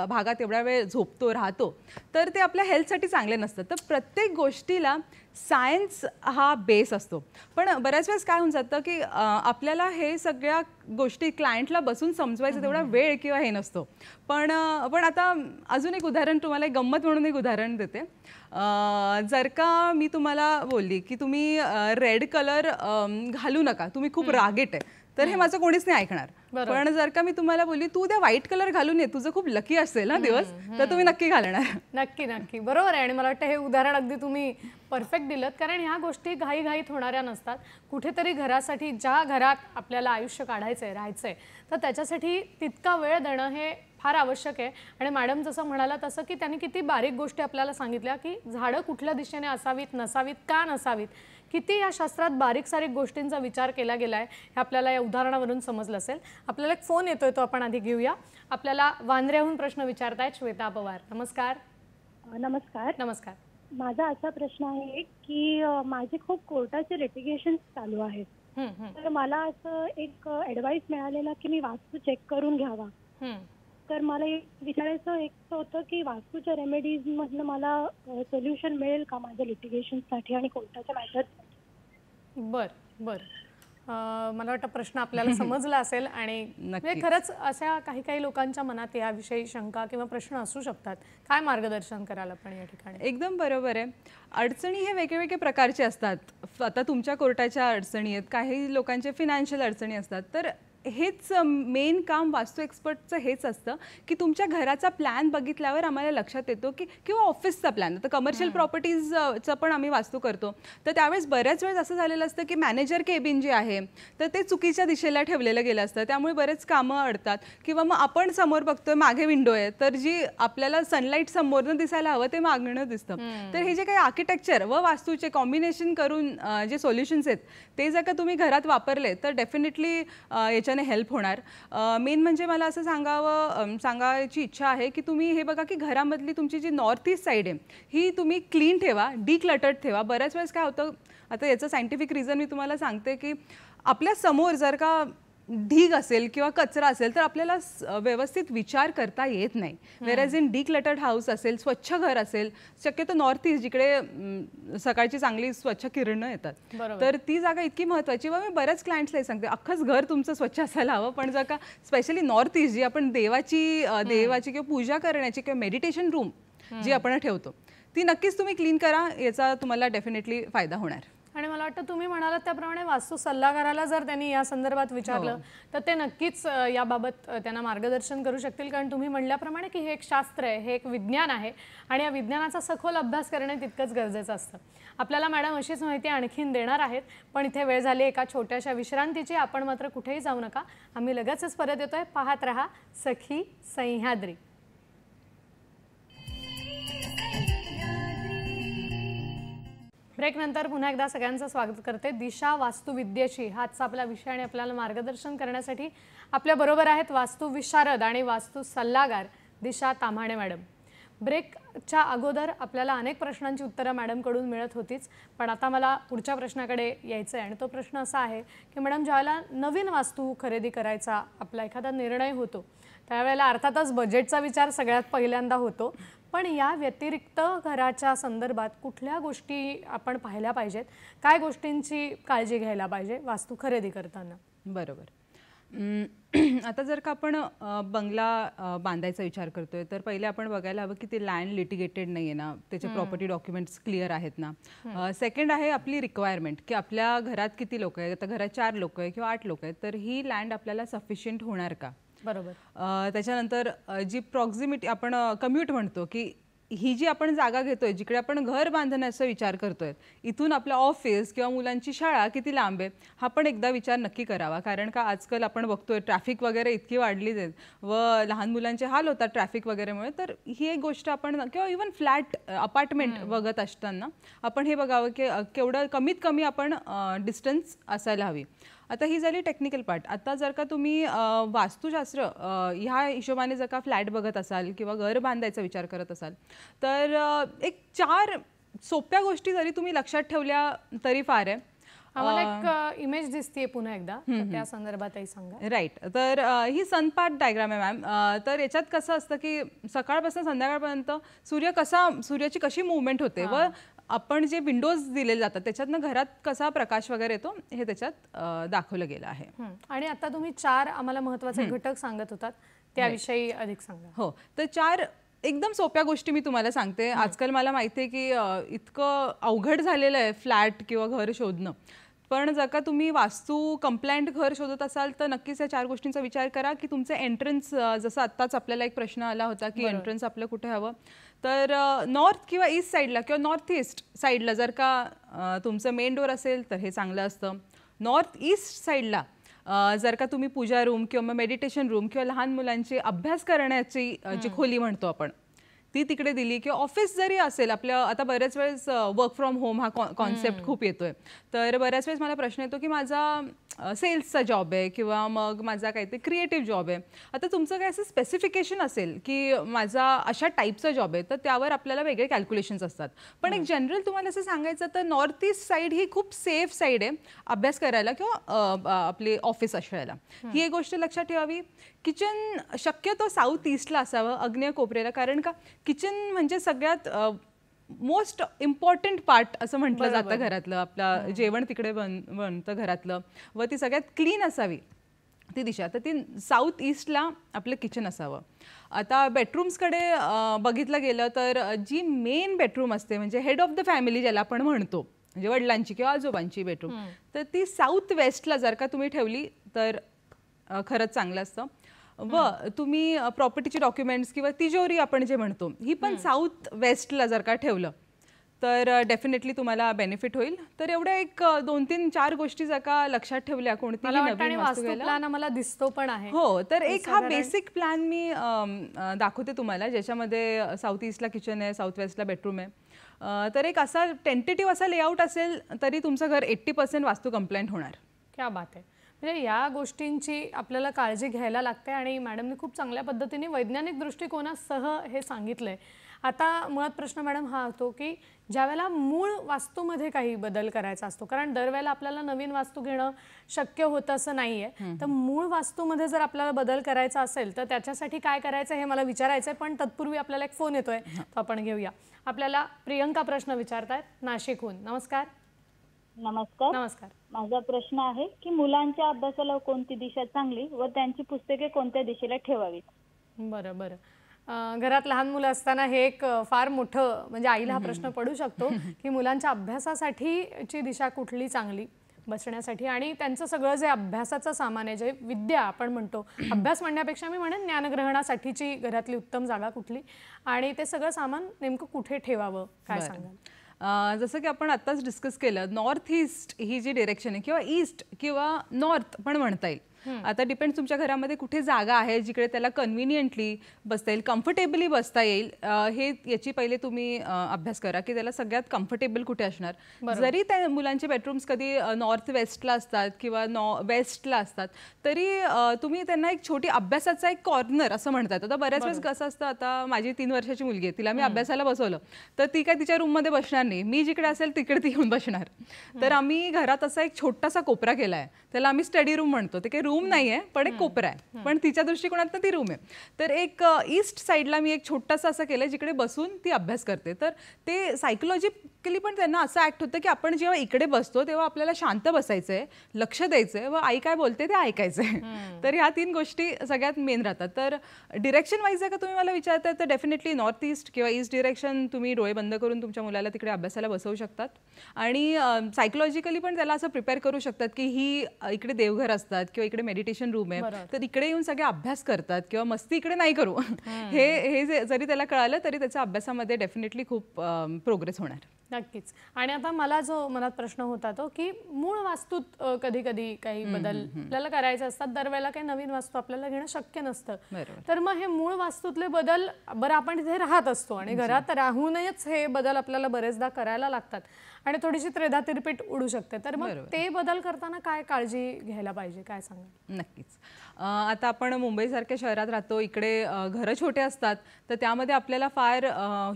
भागात एवढा वेळ राहतो तर ते आपल्या हेल्थसाठी चांगले नसतं. तर प्रत्येक गोष्टीला सायन्स हा बेस असतो. पण बऱ्याच वेळेस काय होऊन जातं की आपल्याला हे सगळ्या गोष्टी क्लायंटला बसून समजवायचं तेवढा वेळ किंवा हे नसतो. पण आता अजून एक उदाहरण, तुम्हाला एक गंमत म्हणून एक उदाहरण देते. जर का मी तुम्हाला बोलली की तुम्ही रेड कलर घालू नका, तुम्ही खूप रागीट आहे, तर हे माझं कोणीच नाही ऐकणार. पण जर का मी तुम्हाला बोलली तू उद्या व्हाईट कलर घालून ये, तुझं खूप लकी असेल ना दिवस, तर तुम्ही नक्की घालणार. नक्की नक्की बरोबर आहे. आणि मला वाटतं हे उदाहरण अगदी तुम्ही परफेक्ट दिलं, कारण ह्या गोष्टी घाईघाईत होणाऱ्या नसतात. कुठेतरी घरासाठी, ज्या घरात आपल्याला आयुष्य काढायचंय, राहायचंय, तर त्याच्यासाठी तितका वेळ देणं हे फार आवश्यक आहे. आणि मॅडम जसं म्हणाला तसं की त्यांनी किती बारीक गोष्टी आपल्याला सांगितल्या की झाडं कुठल्या दिशेने असावीत, नसावीत, का नसावीत, किती या शास्त्रात बारीक सारीक गोष्टींचा विचार केला गेला आहे हे आपल्याला या उदाहरणावरून समजलं असेल. आपल्याला एक फोन येतोय, तो आपण आधी घेऊया. आपल्याला वांद्र्याहून प्रश्न विचारतायत श्वेता पवार. नमस्कार. नमस्कार. नमस्कार. माझा असा प्रश्न आहे की माझे खूप कोर्टाचे लिटिगेशन चालू आहेत. तर मला असं एक ॲडवाइस मिळालेला की मी वास्तू चेक करून घ्यावा. तर मला विचारायचं एक होतं की वास्तूच्या रेमेडीज मधनं मला सोल्युशन मिळेल का माझ्या लिटिगेशनसाठी आणि कोर्टाच्या मॅटर्ससाठी? बरं. मला वाटतं प्रश्न आपल्याला समजला असेल. आणि खरंच अशा काही लोकांच्या मनात याविषयी शंका किंवा प्रश्न असू शकतात. काय मार्गदर्शन कराल आपण या ठिकाणी? एकदम बरोबर आहे. अडचणी हे वेगवेगळे प्रकारचे असतात. आता तुमच्या कोर्टाच्या अडचणी आहेत, काही लोकांचे फिनान्शियल अडचणी असतात. तर हेच मेन काम वास्तू एक्सपर्टचं हेच असतं की तुमच्या घराचा प्लॅन बघितल्यावर आम्हाला लक्षात येतो की, किंवा ऑफिसचा प्लॅन, तर कमर्शियल प्रॉपर्टीजचं पण आम्ही वास्तू करतो. तर त्यावेळेस बऱ्याच वेळेस असं झालेलं असतं की मॅनेजर केबिन जे आहे तर ते चुकीच्या दिशेला ठेवलेलं गेलं असतं, त्यामुळे बरेच कामं अडतात. किंवा मग आपण समोर बघतोय मागे विंडो आहे, तर जी आपल्याला सनलाईट समोरनं दिसायला हवं ते मागणं दिसतं. तर हे जे काही आर्किटेक्चर व वास्तूचे कॉम्बिनेशन करून जे सोल्युशन्स आहेत ते जर का तुम्ही घरात वापरले तर डेफिनेटली याच्याने हेल्प होणार. मेन म्हणजे मला असं सांगायची इच्छा आहे की तुम्ही हे बघा की घरामधली तुमची जी नॉर्थ ईस्ट साईड आहे ही तुम्ही क्लीन ठेवा, डिक्लटर्ड ठेवा. बऱ्याच वेळेस काय होतं, आता याचं सायंटिफिक रिझन मी तुम्हाला सांगते की आपल्या समोर जर का ढीग असेल किंवा कचरा असेल तर आपल्याला व्यवस्थित विचार करता येत नाही. वेअरएज इन डिक्लटर्ड हाऊस असेल, स्वच्छ घर असेल, शक्यतो नॉर्थ ईस्ट जिकडे सकाळची चांगली स्वच्छ किरणं येतात, तर ती जागा इतकी महत्त्वाची. व मी बऱ्याच क्लायंट्सला सांगते अख्खंच घर तुमचं स्वच्छ असायला हवं, पण जर का स्पेशली नॉर्थ ईस्ट जी आपण देवाची किंवा पूजा करण्याची किंवा मेडिटेशन रूम जी आपण ठेवतो ती नक्कीच तुम्ही क्लीन करा, याचा तुम्हाला डेफिनेटली फायदा होणार. आणि मला वाटतं तुम्ही म्हणालात त्याप्रमाणे वास्तू सल्लागाराला जर त्यांनी या संदर्भात विचारलं तर ते नक्कीच याबाबत त्यांना मार्गदर्शन करू शकतील. कारण तुम्ही म्हणल्याप्रमाणे की हे एक शास्त्र आहे, हे एक विज्ञान आहे आणि या विज्ञानाचा सखोल अभ्यास करणे तितकंच गरजेचं असतं. आपल्याला मॅडम अशीच माहिती आणखीन देणार आहेत, पण इथे वेळ झाली एका छोट्याशा विश्रांतीची. आपण मात्र कुठेही जाऊ नका, आम्ही लगेचच परत येतोय. पाहत रहा सखी सह्याद्री. ब्रेक नंतर पुन्हा एकदा सगळ्यांचं स्वागत करते. दिशा वास्तुविद्येची हाच आपला विषय आणि आपल्याला मार्गदर्शन करण्यासाठी आपल्या बरोबर आहेत वास्तु विशारद आणि वास्तु सल्लागार दिशा ताम्हाणे मॅडम. ब्रेकच्या अगोदर आपल्याला अनेक प्रश्नांची उत्तरं मॅडमकडून मिळत होतीच, पण आता मला पुढच्या प्रश्नाकडे यायचं आहे. आणि तो प्रश्न असा आहे की मॅडम, ज्यावेळेला नवीन वास्तू खरेदी करायचा आपला एखादा निर्णय होतो त्यावेळेला अर्थातच बजेटचा विचार सगळ्यात पहिल्यांदा होतो, पण या व्यतिरिक्त घराच्या संदर्भात कुठल्या गोष्टी आपण पाहिल्या पाहिजेत, काय गोष्टींची काळजी घ्यायला पाहिजे वास्तू खरेदी करताना? बरोबर. आता जर का आपण बंगला बांधायचा विचार करतोय तर पहिले आपण बघायला हवं की ते लँड लिटिगेटेड नाही आहे ना, त्याचे प्रॉपर्टी डॉक्युमेंट्स क्लिअर आहेत ना. सेकंड आहे आपली रिक्वायरमेंट की आपल्या घरात किती लोक आहेत. आता घरात 4 लोक आहे किंवा 8 लोक आहेत, तर ही लँड आपल्याला सफिशियंट होणार का. बरोबर. त्याच्यानंतर जी प्रॉक्झिमिटी आपण कम्यूट म्हणतो की ही जी आपण जागा घेतोय, जिकडे आपण घर बांधण्याचा विचार करतोय, इथून आपलं ऑफिस किंवा मुलांची शाळा किती लांब आहे हा पण एकदा विचार नक्की करावा. कारण का आजकाल आपण बघतोय ट्रॅफिक वगैरे इतकी वाढली आहेत व लहान मुलांचे हाल होतात ट्रॅफिक वगैरेमुळे. तर ही एक गोष्ट आपण किंवा इव्हन फ्लॅट अपार्टमेंट बघत असताना आपण हे बघावं की केवढं कमीत कमी आपण डिस्टन्स असायला हवी. आता ही झाली टेक्निकल पार्ट. आता जर का तुम्ही वास्तुशास्त्र ह्या हिशोबाने जर का फ्लॅट बघत असाल किंवा घर बांधायचा विचार करत असाल तर एक 4 सोप्या गोष्टी जरी तुम्ही लक्षात ठेवल्या तरी फार आहे. आम्हाला एक इमेज दिसते पुन्हा एकदा, त्या संदर्भातही सांगा. राईट. तर ही सनपाथ डायग्राम आहे मॅम. तर याच्यात कसं असतं की सकाळपासून संध्याकाळपर्यंत सूर्याची कशी मुवमेंट होते व आपण जे विंडोज दिलेले जातात त्याच्यातनं घरात कसा प्रकाश वगैरे येतो हे त्याच्यात दाखवलं गेलं आहे. आणि आता तुम्ही 4 आम्हाला महत्त्वाचे घटक सांगत होतात, त्याविषयी अधिक सांगा. हो, तर 4 एकदम सोप्या गोष्टी मी तुम्हाला सांगते. आजकाल मला माहिती आहे की इतकं अवघड झालेलं आहे फ्लॅट किंवा घर शोधणं. पण जर का तुम्ही वास्तू कंप्लायंट घर शोधत असाल तर नक्कीच या 4 गोष्टींचा विचार करा की तुमचं एंट्रन्स, जसं आत्ताच आपल्याला एक प्रश्न आला होता की एंट्रन्स आपलं कुठे हवं, तर नॉर्थ किंवा ईस्ट साईडला किंवा नॉर्थ ईस्ट साईडला जर का तुमचं मेन डोअर असेल तर हे चांगलं असतं. नॉर्थ ईस्ट साईडला जर का तुम्ही पूजा रूम किंवा मेडिटेशन रूम किंवा लहान मुलांची अभ्यास करण्याची जी खोली म्हणतो आपण ती तिकडे दिली किंवा ऑफिस जरी असेल आपलं. आता बऱ्याच वेळेस वर्क फ्रॉम होम हा कॉन्सेप्ट खूप येतोय. तर बऱ्याच वेळेस मला प्रश्न येतो की माझा सेल्सचा जॉब आहे किंवा मग माझा काहीतरी क्रिएटिव्ह जॉब आहे. आता तुमचं काय असं स्पेसिफिकेशन असेल की माझा अशा टाईपचा जॉब आहे तर त्यावर आपल्याला वेगळे कॅल्क्युलेशन्स असतात. पण एक जनरल तुम्हाला असं सांगायचं तर नॉर्थ ईस्ट साईड ही खूप सेफ साईड आहे अभ्यास करायला किंवा आपले ऑफिस असायला. ही एक गोष्ट लक्षात ठेवावी. किचन शक्यतो साऊथ ईस्टला असावं, आग्नेय कोपऱ्याला. कारण का किचन म्हणजे सगळ्यात मोस्ट इम्पॉर्टंट पार्ट असं म्हटलं जातं घरातलं. आपलं जेवण तिकडे बनतं घरातलं व ती सगळ्यात क्लीन असावी ती दिशा. तर ती साऊथ ईस्टला आपलं किचन असावं. आता बेडरूम्सकडे बघितलं गेलं तर जी मेन बेडरूम असते म्हणजे हेड ऑफ द फॅमिली ज्याला आपण म्हणतो, म्हणजे वडिलांची किंवा आजोबांची बेडरूम, तर ती साऊथ वेस्टला जर का तुम्ही ठेवली तर खरंच चांगलं असतं. व तुम्ही प्रॉपर्टीचे डॉक्युमेंट्स किंवा तिजोरी आपण जे म्हणतो ही पण साऊथ वेस्टला जर का ठेवलं तर डेफिनेटली तुम्हाला बेनिफिट होईल. तर एवढ्या एक 2-3-4 गोष्टी जर का लक्षात ठेवल्या कोणतीही नवीन वास्तू प्लॅन आम्हाला दिसतो पण आहे. हो, तर एक हा बेसिक प्लॅन मी दाखवते तुम्हाला ज्याच्यामध्ये साऊथ ईस्टला किचन आहे, साऊथ वेस्टला बेडरूम आहे. तर एक असा टेंटेटिव्ह असा लेआउट असेल तरी तुमचं घर 80% वास्तू कंप्लायंट होणार. क्या बात आहे. म्हणजे या गोष्टींची आपल्याला काळजी घ्यायला लागते आणि मॅडमने खूप चांगल्या पद्धतीने वैज्ञानिक दृष्टिकोनासह हे सांगितलंय. आता मुळात प्रश्न मॅडम हा होतो की ज्यावेळेला मूळ वास्तूमध्ये काही बदल करायचा असतो, कारण दरवेळेला आपल्याला नवीन वास्तू घेणं शक्य होतं असं नाही आहे, तर मूळ वास्तूमध्ये जर आपल्याला बदल करायचा असेल तर त्याच्यासाठी काय करायचं हे मला विचारायचं आहे. पण तत्पूर्वी आपल्याला एक फोन येतोय, तो आपण घेऊया. आपल्याला प्रियंका प्रश्न विचारतायत नाशिकहून. नमस्कार. नमस्कार. नमस्कार. माझा प्रश्न आहे की मुलांच्या अभ्यासाला कोणती दिशा चांगली व त्यांची पुस्तके कोणत्या दिशेला ठेवावीत? बरं बरं. घरात लहान मुलं असताना हे एक फार मोठं म्हणजे आईला हा प्रश्न पडू शकतो की मुलांच्या अभ्यासासाठीची दिशा कुठली चांगली, बसण्यासाठी आणि त्यांचं सगळं जे अभ्यासाचं सामान आहे, जे विद्या आपण म्हणतो, अभ्यास म्हणण्यापेक्षा मी म्हणेन ज्ञानग्रहणासाठीची घरातली उत्तम जागा कुठली आणि ते सगळं सामान नेमकं कुठे ठेवावं, काय सांगाल? जसं की आपण आत्ताच डिस्कस केलं, नॉर्थ ईस्ट ही जी डिरेक्शन आहे किंवा ईस्ट किंवा नॉर्थ पण म्हणता येईल. आता डिपेंड तुमच्या घरामध्ये कुठे जागा आहे जिकडे त्याला कन्व्हिनियंटली बसता येईल, कम्फर्टेबली बसता येईल, हे याची पहिले तुम्ही अभ्यास करा की त्याला सगळ्यात कम्फर्टेबल कुठे असणार. जरी त्या मुलांचे बेडरूम्स कधी नॉर्थ वेस्टला असतात किंवा वेस्टला असतात तरी तुम्ही त्यांना एक छोटी अभ्यासाचा एक कॉर्नर असं म्हणतात. आता बऱ्याच वेळेस कसं असतं, आता माझी 3 वर्षाची मुलगी आहे, तिला मी अभ्यासाला बसवलं तर ती काय तिच्या रूममध्ये बसणार नाही, मी जिकडे असेल तिकडे ती येऊन बसणार. तर आम्ही घरात असा एक छोटासा कोपरा केला आहे, त्याला आम्ही स्टडी रूम म्हणतो. ते काही रूम नाहीये पण एक कोपरा आहे, पण तिच्या दृष्टिकोनात ती रूम आहे. तर एक ईस्ट साईडला मी एक छोटासा असं केलं जिकडे बसून ती अभ्यास करते. तर ते सायकोलॉजिकली पण त्यांना असं ऍक्ट होतं की आपण जेव्हा इकडे बसतो तेव्हा आपल्याला शांत बसायचंय, लक्ष द्यायचंय व आई काय बोलते ते ऐकायचंय. तर ह्या 3 गोष्टी सगळ्यात मेन राहतात. तर डिरेक्शन वाईज का तुम्ही मला विचारताय तर डेफिनेटली नॉर्थ ईस्ट किंवा ईस्ट डिरेक्शन तुम्ही डोळे बंद करून तुमच्या मुलाला तिकडे अभ्यासाला बसवू शकतात आणि सायकोलॉजिकली पण त्याला असं प्रिपेअर करू शकतात की ही इकडे देवघर असतात किंवा इकडे इकडे मेडिटेशन रूम आहे, तर इकडे येऊन सगळे अभ्यास करतात किंवा मस्ती इकडे नाही करू हे जरी त्याला कळालं तरी त्याच्या अभ्यासामध्ये डेफिनेटली खूप प्रोग्रेस होणार. नक्कीच. आणि आता मला जो मनात प्रश्न होता तो की मूळ वास्तूत कधी कधी काही बदल आपल्याला करायचे असतात, दरवेळेला काही नवीन वास्तू आपल्याला घेणं शक्य नसतं. तर मग हे मूळ वास्तूतले बदल, बरं आपण तिथे राहत असतो आणि घरात राहूनच हे बदल आपल्याला बरेचदा करायला लागतात आणि थोडीशी त्रेधा तिरपीट उडू शकते, तर मग ते बदल करताना काय काळजी घ्यायला पाहिजे, काय सांगा? नक्कीच. आता आपण मुंबईसारख्या शहरात राहतो, इकडे घरं छोटे असतात, तर त्यामध्ये आपल्याला फार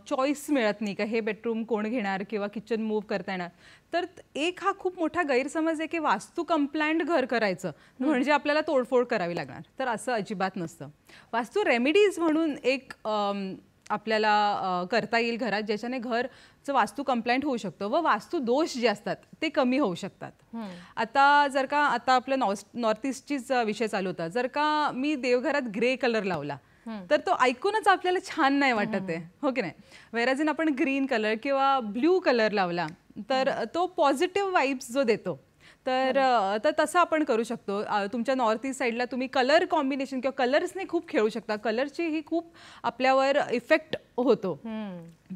चॉईस मिळत नाही का हे बेडरूम कोण घेणार किंवा किचन मूव्ह करता येणार. तर एक हा खूप मोठा गैरसमज आहे की वास्तू कंप्लायंट घर करायचं म्हणजे आपल्याला तोडफोड करावी लागणार, तर असं अजिबात नसतं. वास्तू रेमेडीज म्हणून एक आपल्याला करता येईल घरात, ज्याच्याने घरचं वास्तू कंप्लायंट होऊ शकतं व वास्तू दोष जे असतात ते कमी होऊ शकतात. आता जर का आता आपलं नॉर्थ ईस्टचीच विषय चालू होता, जर का मी देवघरात ग्रे कलर लावला तर तो ऐकूनच आपल्याला छान नाही वाटत आहे, हो की नाही. वेराज इन आपण ग्रीन कलर किंवा ब्ल्यू कलर लावला तर तो पॉझिटिव्ह वाइब्स जो देतो, तर तसं आपण करू शकतो. तुमच्या नॉर्थ ईस्ट साईडला तुम्ही कलर कॉम्बिनेशन किंवा कलर्सने खूप खेळू शकता, कलरची ही खूप आपल्यावर इफेक्ट होतो.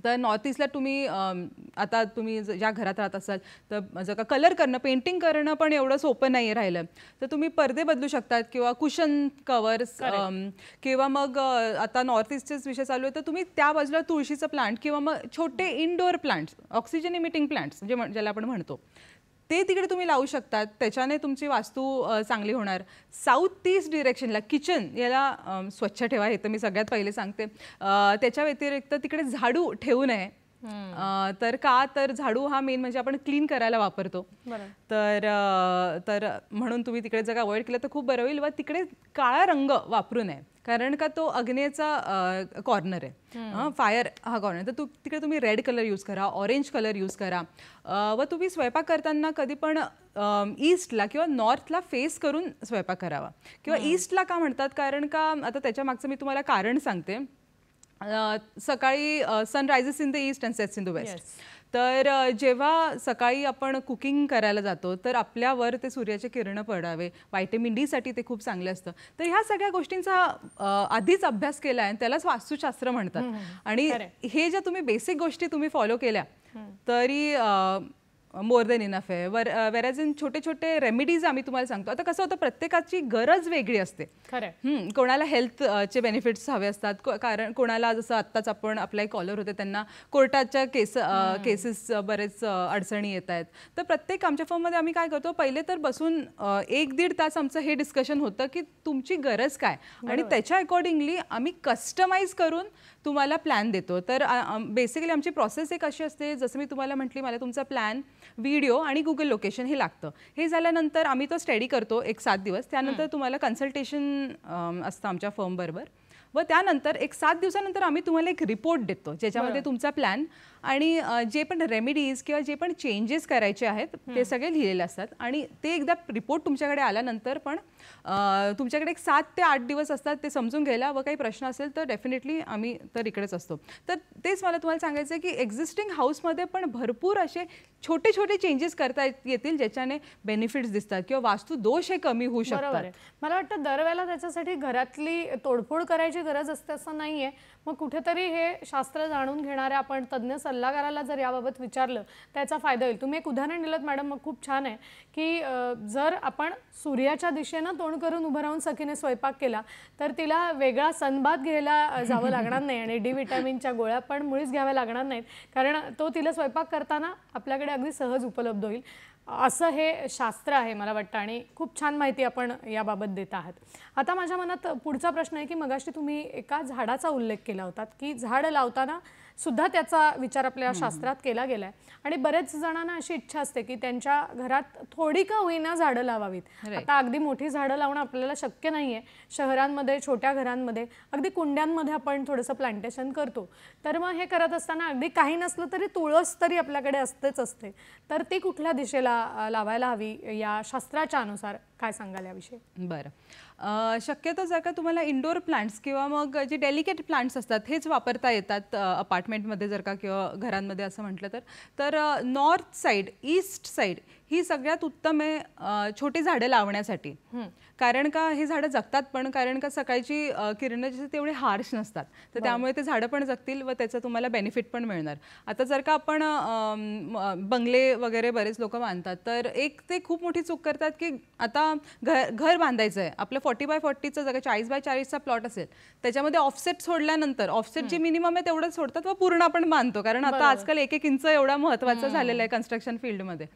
तर नॉर्थ ईस्टला तुम्ही आता तुम्ही ज्या घरात राहत असाल तर जर का कलर करणं, पेंटिंग करणं पण एवढं सोपं नाही राहिलं, तर तुम्ही पडदे बदलू शकतात किंवा कुशन कवर्स किंवा मग आता नॉर्थ ईस्टचेच विषय चालू आहे तर तुम्ही त्या बाजूला तुळशीचं प्लांट किंवा मग छोटे indoor plants, oxygen emitting plants ज्याला आपण म्हणतो, ते तिकडे तुम्ही लावू शकतात, त्याच्याने तुमची वास्तू चांगली होणार. साऊथ ईस्ट डिरेक्शनला किचन याला स्वच्छ ठेवा, हे तर मी सगळ्यात पहिले सांगते. त्याच्या व्यतिरिक्त तिकडे झाडू ठेवू नये. तर का तर झाडू हा मेन म्हणजे आपण क्लीन करायला वापरतो, तर म्हणून तुम्ही तिकडे जर अवॉइड केलं तर खूप बरं होईल. व तिकडे काळा रंग वापरू नये, कारण का तो अग्नेचा कॉर्नर आहे, फायर हा कॉर्नर. तर तिकडे तुम्ही रेड कलर यूज करा, ऑरेंज कलर यूज करा. व तुम्ही स्वयंपाक करताना कधी पण ईस्टला किंवा नॉर्थला फेस करून स्वयंपाक करावा. किंवा ईस्टला का म्हणतात, कारण का आता त्याच्या मागचं मी तुम्हाला कारण सांगते. सकाळी sunrises in the east and sets in the west. तर जेव्हा सकाळी आपण कुकिंग करायला जातो तर आपल्यावर ते सूर्याचे किरण पडावे, व्हायटमिन डी साठी ते खूप चांगलं असतं. तर ह्या सगळ्या गोष्टींचा आधीच अभ्यास केला आहे, त्यालाच वास्तुशास्त्र म्हणतात. आणि हे ज्या तुम्ही बेसिक गोष्टी तुम्ही फॉलो केल्या तरी मोर देन इनफ आहे. वेराज इन छोटे छोटे रेमेडीज आम्ही तुम्हाला सांगतो. आता कसं होतं, प्रत्येकाची गरज वेगळी असते. कोणाला हेल्थचे बेनिफिट्स हवे असतात, कारण कोणाला जसं आत्ताच आपण आपला एक कॉलर होते त्यांना कोर्टाच्या केसेस बरेच अडचणी येत आहेत. तर प्रत्येक आमच्या फर्ममध्ये आम्ही काय करतो, पहिले तर बसून 1-1.5 तास आमचं हे डिस्कशन होतं की तुमची गरज काय आणि त्याच्या अकॉर्डिंगली आम्ही कस्टमाइज करून तुम्हाला प्लॅन देतो. तर बेसिकली आमची प्रोसेस एक अशी असते, जसं मी तुम्हाला म्हटली, मला तुमचा प्लॅन, व्हिडिओ आणि गुगल लोकेशन हे लागतं. हे झाल्यानंतर आम्ही तो स्टडी करतो एक 7 दिवस. त्यानंतर तुम्हाला कन्सल्टेशन असतं आमच्या फर्म बरोबर. व त्यानंतर एक 7 दिवसानंतर आम्ही तुम्हाला एक रिपोर्ट देतो, ज्याच्यामध्ये तुमचा प्लॅन आणि जे पण रेमेडीज किंवा जे पण चेंजेस करायचे आहेत ते सगळे लिहिलेले असतात. आणि ते एकदा रिपोर्ट तुमच्याकडे आल्यानंतर पण तुमच्याकडे एक 7 ते 8 दिवस असतात ते समजून घ्यायला. व काही प्रश्न असेल तर डेफिनेटली आम्ही तर इकडेच असतो. तर तेच मला तुम्हाला सांगायचं आहे की एक्झिस्टिंग हाऊसमध्ये पण भरपूर असे छोटे छोटे चेंजेस करता येतील, ज्याच्याने बेनिफिट्स दिसतात किंवा वास्तू दोष हे कमी होऊ शकतात. मला वाटतं दरवेळेला त्याच्यासाठी घरातली तोडफोड करायची गरज असते असं नाहीये. मग कुठेतरी हे शास्त्र जाणून घेणाऱ्या आपण तज्ज्ञ सल्लागाराला जर याबाबत विचारलं त्याचा फायदा होईल. तुम्ही एक उदाहरण दिलं मॅडम, मग खूप छान आहे की जर आपण सूर्याच्या दिशेनं तोंड करून उभं राहून सखीने स्वयंपाक केला तर तिला वेगळा सनबाथ घ्यायला जावं लागणार नाही आणि डी विटॅमिनच्या गोळ्या पण मुळीच घ्याव्या लागणार नाहीत, कारण तो तिला स्वयंपाक करताना आपल्याकडे अगदी सहज उपलब्ध होईल. असं हे शास्त्र आहे मला वाटतं आणि खूप छान माहिती आपण याबाबत देत आहात. आता माझ्या मनात पुढचा प्रश्न आहे की मगाशी तुम्ही एका झाडाचा उल्लेख केला होता की झाड लावताना सुद्धा त्याचा विचार आपल्या शास्त्रात केला गेलाय आणि बरेच जणांना अशी इच्छा असते की त्यांच्या घरात थोडी का होईना झाडं लावावीत. आता अगदी मोठी झाडं लावणं आपल्याला शक्य नाहीये शहरांमध्ये, छोट्या घरांमध्ये, अगदी कुंड्यांमध्ये आपण थोडंसं प्लांटेशन करतो. तर मग हे करत असताना अगदी काही नसलं तरी तुळस तरी आपल्याकडे असतेच असते. तर ती कुठल्या दिशेला लावायला हवी या शास्त्राच्या अनुसार काय सांगाल याविषयी? बरं, शक्यतो जर का तुम्हाला इंडोर प्लांट्स किंवा मग जे डेलिकेट प्लांट्स असतात हेच वापरता येतात अपार्टमेंटमध्ये जर का किंवा घरांमध्ये असं म्हटलं तर नॉर्थ साईड, ईस्ट साईड ही सगळ्यात उत्तम आहे छोटी झाडं लावण्यासाठी. कारण का हे झाडं जगतात पण, कारण का सकाळची किरणं जे तेवढे हार्श नसतात, तर त्यामुळे ते झाडं पण जगतील व त्याचं तुम्हाला बेनिफिट पण मिळणार. आता जर का आपण बंगले वगैरे बरेच लोक बांधतात, तर एक ते खूप मोठी चूक करतात की आता घर बांधायचं आहे आपलं 40x40चं जर 40x40चा प्लॉट असेल त्याच्यामध्ये ऑफसेट सोडल्यानंतर ऑफसेट जे मिनिमम आहे तेवढंच सोडतात व पूर्ण आपण बांधतो, कारण आता आजकाल 1-1 इंच एवढा महत्त्वाचा झालेला आहे कन्स्ट्रक्शन फील्डमध्ये.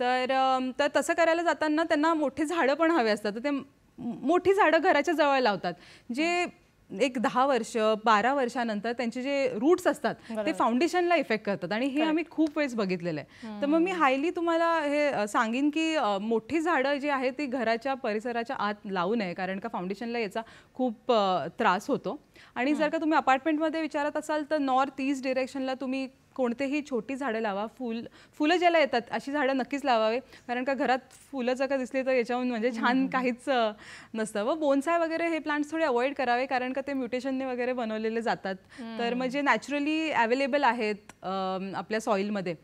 तर तसं करायला जाताना त्यांना मोठी झाडं पण हवे असतात, तर ते मोठी झाडं घराच्या जवळ लावतात जे एक 10 वर्ष 12 वर्षानंतर त्यांचे जे रूट्स असतात ते फाउंडेशनला इफेक्ट करतात आणि हे आम्ही खूप वेळेस बघितलेलं आहे. तर मग मी हायली तुम्हाला हे सांगेन की मोठी झाडं जी आहेत ती घराच्या परिसराच्या आत लावू नये, कारण का फाउंडेशनला याचा खूप त्रास होतो. आणि जर का तुम्ही अपार्टमेंटमध्ये विचारत असाल तर नॉर्थ ईस्ट डिरेक्शनला तुम्ही कोणतेही छोटी झाडं लावा. फुलं ज्याला येतात अशी झाडं नक्कीच लावावे, कारण का घरात फुलं जर का दिसली तर याच्याहून म्हणजे छान काहीच नसतं. व बोन्साय वगैरे हे प्लांट्स थोडे अवॉइड करावे, कारण का ते म्युटेशनने वगैरे बनवलेले जातात. तर म्हणजे नॅचरली अवेलेबल आहेत आपल्या सॉईलमध्ये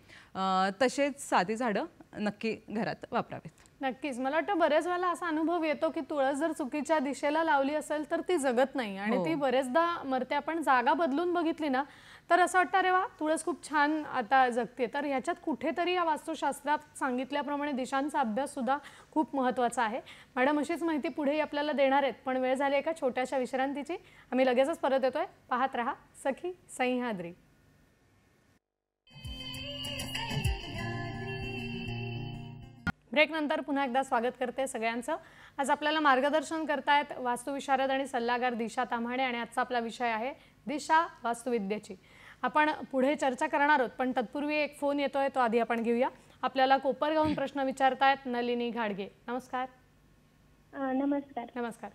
तसेच साधी झाडं नक्की घरात वापरावेत. नक्कीच. मला वाटतं बऱ्याच वेळेला असा अनुभव येतो की तुळस जर चुकीच्या दिशेला लावली असेल तर ती जगत नाही आणि ती बरेचदा मरते. आपण जागा बदलून बघितली ना तर असं वाटतं अरे वा तुळस खूप छान आता जगते. तर ह्याच्यात कुठेतरी या वास्तुशास्त्रात सांगितल्याप्रमाणे दिशांचा अभ्यास सुद्धा खूप महत्त्वाचा आहे. मॅडम अशीच माहिती पुढेही आपल्याला देणार आहेत, पण वेळ झाली एका छोट्याशा विश्रांतीची. आम्ही लगेचच परत येतोय. पाहत रहा सखी सह्याद्री. ब्रेक नंतर पुन्हा एकदा स्वागत करते सगळ्यांचं. आज आपल्याला मार्गदर्शन करतायत वास्तुविशारद आणि सल्लागार दिशा ताम्हाणे आणि आजचा आपला विषय आहे दिशा वास्तुविद्येची. आपण पुढे चर्चा करणार आहोत, पण तत्पूर्वी एक फोन येतोय, तो आधी आपण घेऊया. आपल्याला कोपरगावून प्रश्न विचारतायत नलिनी घाडगे. नमस्कार. नमस्कार. नमस्कार.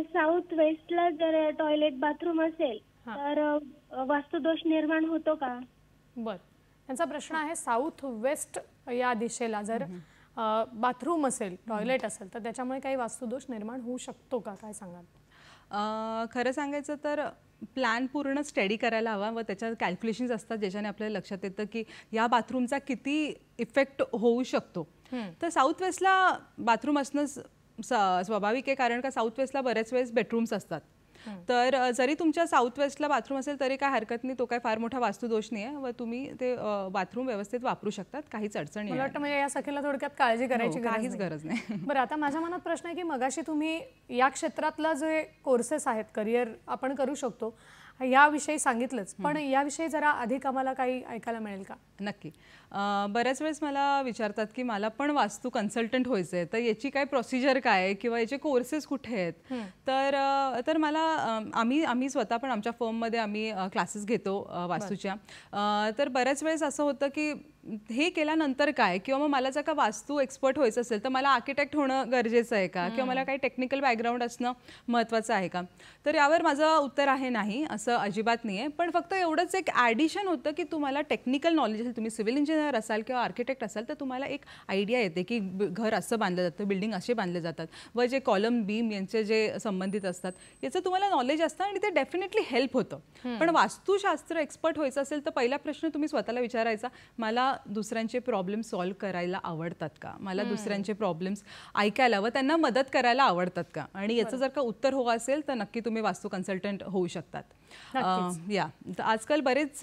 साऊथ वेस्टला जर टॉयलेट बाथरूम असेल तर वास्तुदोष निर्माण होतो का? बर, त्यांचा प्रश्न आहे साऊथ वेस्ट या दिशेला जर बाथरूम असेल, टॉयलेट असेल, तर त्याच्यामुळे काही वास्तुदोष निर्माण होऊ शकतो का, काय सांगाल? खरं सांगायचं तर प्लॅन पूर्ण स्टडी करायला हवा व त्याच्यात कॅल्क्युलेशन्स असतात ज्याच्याने आपल्याला लक्षात येतं की या बाथरूमचा किती इफेक्ट होऊ शकतो. तर साऊथ वेस्टला बाथरूम असणं स्वाभाविक आहे, कारण का साऊथ वेस्टला बऱ्याच वेळेस बेडरूम्स असतात. तर जरी तुमच्या साऊथ वेस्टला बाथरूम असेल तरी काय हरकत नाही, तो काय फार मोठा वास्तुदोष नाही आहे व तुम्ही ते बाथरूम व्यवस्थित वापरू शकतात, काहीच अडचण नाही. मला वाटतं म्हणजे या सखीला थोडक्यात काळजी करायची काहीच गरज नाही. बरं, आता माझ्या मनात प्रश्न आहे की मगाशी तुम्ही या क्षेत्रातला जे कोर्सेस आहेत, करिअर आपण करू शकतो याविषयी सांगितलंच, पण याविषयी जरा अधिक आम्हाला काही ऐकायला मिळेल का? नक्की. बऱ्याच वेळेस मला विचारतात की मला पण वास्तू कन्सल्टंट व्हायचं आहे, तर याची काय प्रोसिजर काय आहे किंवा याचे कोर्सेस कुठे आहेत. तर मला आम्ही स्वतः पण आमच्या फर्ममध्ये आम्ही क्लासेस घेतो वास्तूच्या. तर बऱ्याच वेळेस असं होतं की हे केल्यानंतर काय, किंवा मग मला जर का वास्तू एक्सपर्ट व्हायचं असेल तर मला आर्किटेक्ट होणं गरजेचं आहे का, किंवा मला काही टेक्निकल बॅकग्राऊंड असणं महत्त्वाचं आहे का. तर यावर माझं उत्तर आहे नाही, असं अजिबात नाही आहे. पण फक्त एवढंच एक ॲडिशन होतं की तुम्हाला टेक्निकल नॉलेज असेल, तुम्ही सिव्हिल इंजिनियर असाल किंवा आर्किटेक्ट असाल तर तुम्हाला एक आयडिया येते की घर असं बांधलं जातं, बिल्डिंग असे बांधले जातात व जे कॉलम बीम यांचे जे संबंधित असतात याचं तुम्हाला नॉलेज असतं आणि ते डेफिनेटली हेल्प होतं. पण वास्तुशास्त्र एक्सपर्ट व्हायचं असेल तर पहिला प्रश्न तुम्ही स्वतःला विचारायचा, मला दुसऱ्यांचे प्रॉब्लेम सॉल्व्ह करायला आवडतात का, मला दुसऱ्यांचे प्रॉब्लेम्स ऐकायला व त्यांना मदत करायला आवडतात का. आणि याचं जर का उत्तर हो असेल तर नक्की तुम्ही वास्तू कन्सल्टंट होऊ शकतात. आजकाल बरेच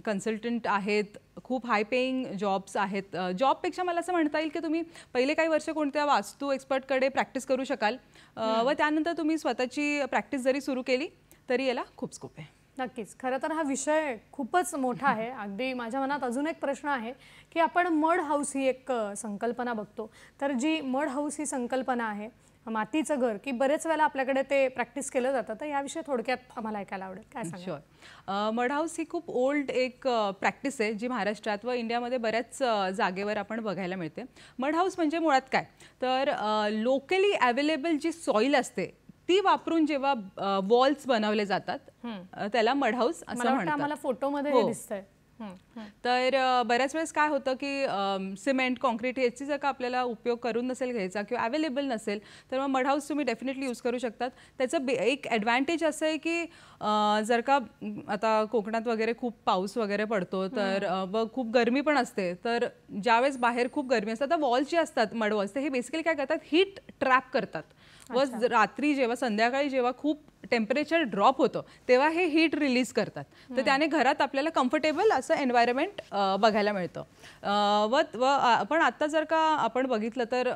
कन्सल्टंट आहेत, खूप हाय पेईंग जॉब्स आहेत. जॉबपेक्षा मला असं म्हणता येईल की तुम्ही पहिले काही वर्ष कोणत्या वास्तू एक्सपर्टकडे प्रॅक्टिस करू शकाल व त्यानंतर तुम्ही स्वतःची प्रॅक्टिस जरी सुरू केली तरी याला खूप स्कोप आहे. नक्कीच. खरं तर हा विषय खूपच मोठा आहे. अगदी माझ्या मनात अजून एक प्रश्न आहे की आपण मड हाऊस ही एक संकल्पना बघतो, तर जी मड हाऊस ही संकल्पना आहे, मातीचं घर, की बरेच वेळेला आपल्याकडे ते प्रॅक्टिस केलं जातं, तर याविषयी थोडक्यात आम्हाला ऐकायला आवडेल, काय सांगा? शुअर. मड हाऊस ही खूप ओल्ड एक प्रॅक्टिस आहे जी महाराष्ट्रात व इंडियामध्ये बऱ्याच जागेवर आपण बघायला मिळते. मड हाऊस म्हणजे मुळात काय, तर लोकली अवेलेबल जी सॉईल असते ती वापरून जेव्हा वॉल्स बनवले जातात त्याला मड हाऊस असं म्हणतात. मला फोटोमध्ये हे दिसतंय. तर बऱ्याच वेळेस काय होतं की सिमेंट कॉन्क्रीट याची जर का आपल्याला उपयोग करून नसेल घ्यायचा किंवा अवेलेबल नसेल तर मग मड हाऊस तुम्ही डेफिनेटली यूज करू शकतात. त्याचं एक ॲडव्हान्टेज असं आहे की जर का आता कोकणात वगैरे खूप पाऊस वगैरे पडतो तर व खूप गरमी पण असते, तर ज्यावेळेस बाहेर खूप गरमी असतात तर वॉल्स जे असतात मड वॉल्स, ते हे बेसिकली काय करतात, हीट ट्रॅप करतात. व रात्री जेव्हा संध्याकाळी जेव्हा खूप टेम्परेचर ड्रॉप होतं तेव्हा हे हीट रिलीज करतात. तर त्याने घरात आपल्याला कम्फर्टेबल असं एन्व्हायरमेंट बघायला मिळतं. पण आता जर का आपण बघितलं तर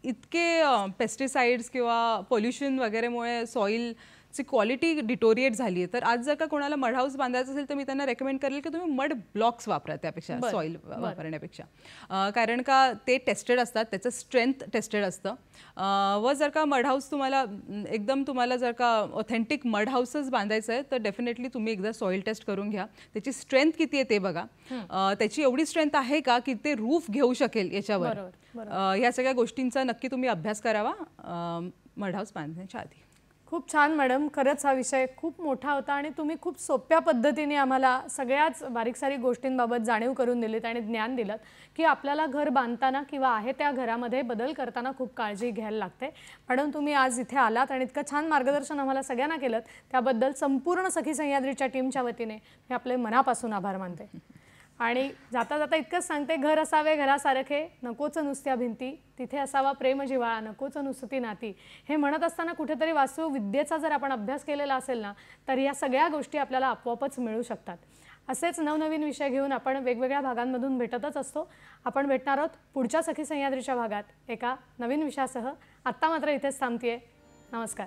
इतके पेस्टिसाइड्स किंवा पोल्युशन वगैरेमुळे सॉईलची क्वालिटी डिटोरिएट झाली आहे. तर आज जर का कोणाला मड हाऊस बांधायचं असेल तर मी त्यांना रेकमेंड करेल की तुम्ही मड ब्लॉक्स वापरा त्यापेक्षा, सॉईल वापरण्यापेक्षा. कारण का ते टेस्टेड असतात, त्याचं स्ट्रेंथ टेस्टेड असतं. व जर का मड हाऊस तुम्हाला जर का ऑथेंटिक मड हाऊसच बांधायचं आहे तर डेफिनेटली तुम्ही एकदा सॉईल टेस्ट करून घ्या. त्याची स्ट्रेंथ किती आहे ते बघा. त्याची एवढी स्ट्रेंथ आहे का की ते रूफ घेऊ शकेल याच्यावर. ह्या सगळ्या गोष्टींचा नक्की तुम्ही अभ्यास करावा मड हाऊस बांधण्याच्या आधी. खूप छान मॅडम, खरंच हा विषय खूप मोठा होता आणि तुम्ही खूप सोप्या पद्धतीने आम्हाला सगळ्याच बारीक सारीक गोष्टींबाबत जाणीव करून दिलीत आणि ज्ञान दिलं की आपल्याला घर बांधताना किंवा आहे त्या घरामध्ये बदल करताना खूप काळजी घ्यायला लागते. मॅडम, तुम्ही आज इथे आलात आणि इतकं छान मार्गदर्शन आम्हाला सगळ्यांना केलं, त्याबद्दल संपूर्ण सखी सह्याद्रीच्या टीमच्या वतीने मी आपले मनापासून आभार मानते. आणि जाता जाता इतकंच सांगते, घर असावे घरासारखे, नकोच नुसत्या भिंती, तिथे असावा प्रेम जिव्हाळा, नकोच नुसती नाती. हे म्हणत असताना कुठेतरी वास्तुविद्येचा जर आपण अभ्यास केलेला असेल ना तर या सगळ्या गोष्टी आपल्याला आपोआपच मिळू शकतात. असेच नवनवीन विषय घेऊन आपण वेगवेगळ्या भागांमधून भेटतच असतो. आपण भेटणार आहोत पुढच्या सखी सह्याद्रीच्या भागात एका नवीन विषयासह. आत्ता मात्र इथेच थांबतेय. नमस्कार.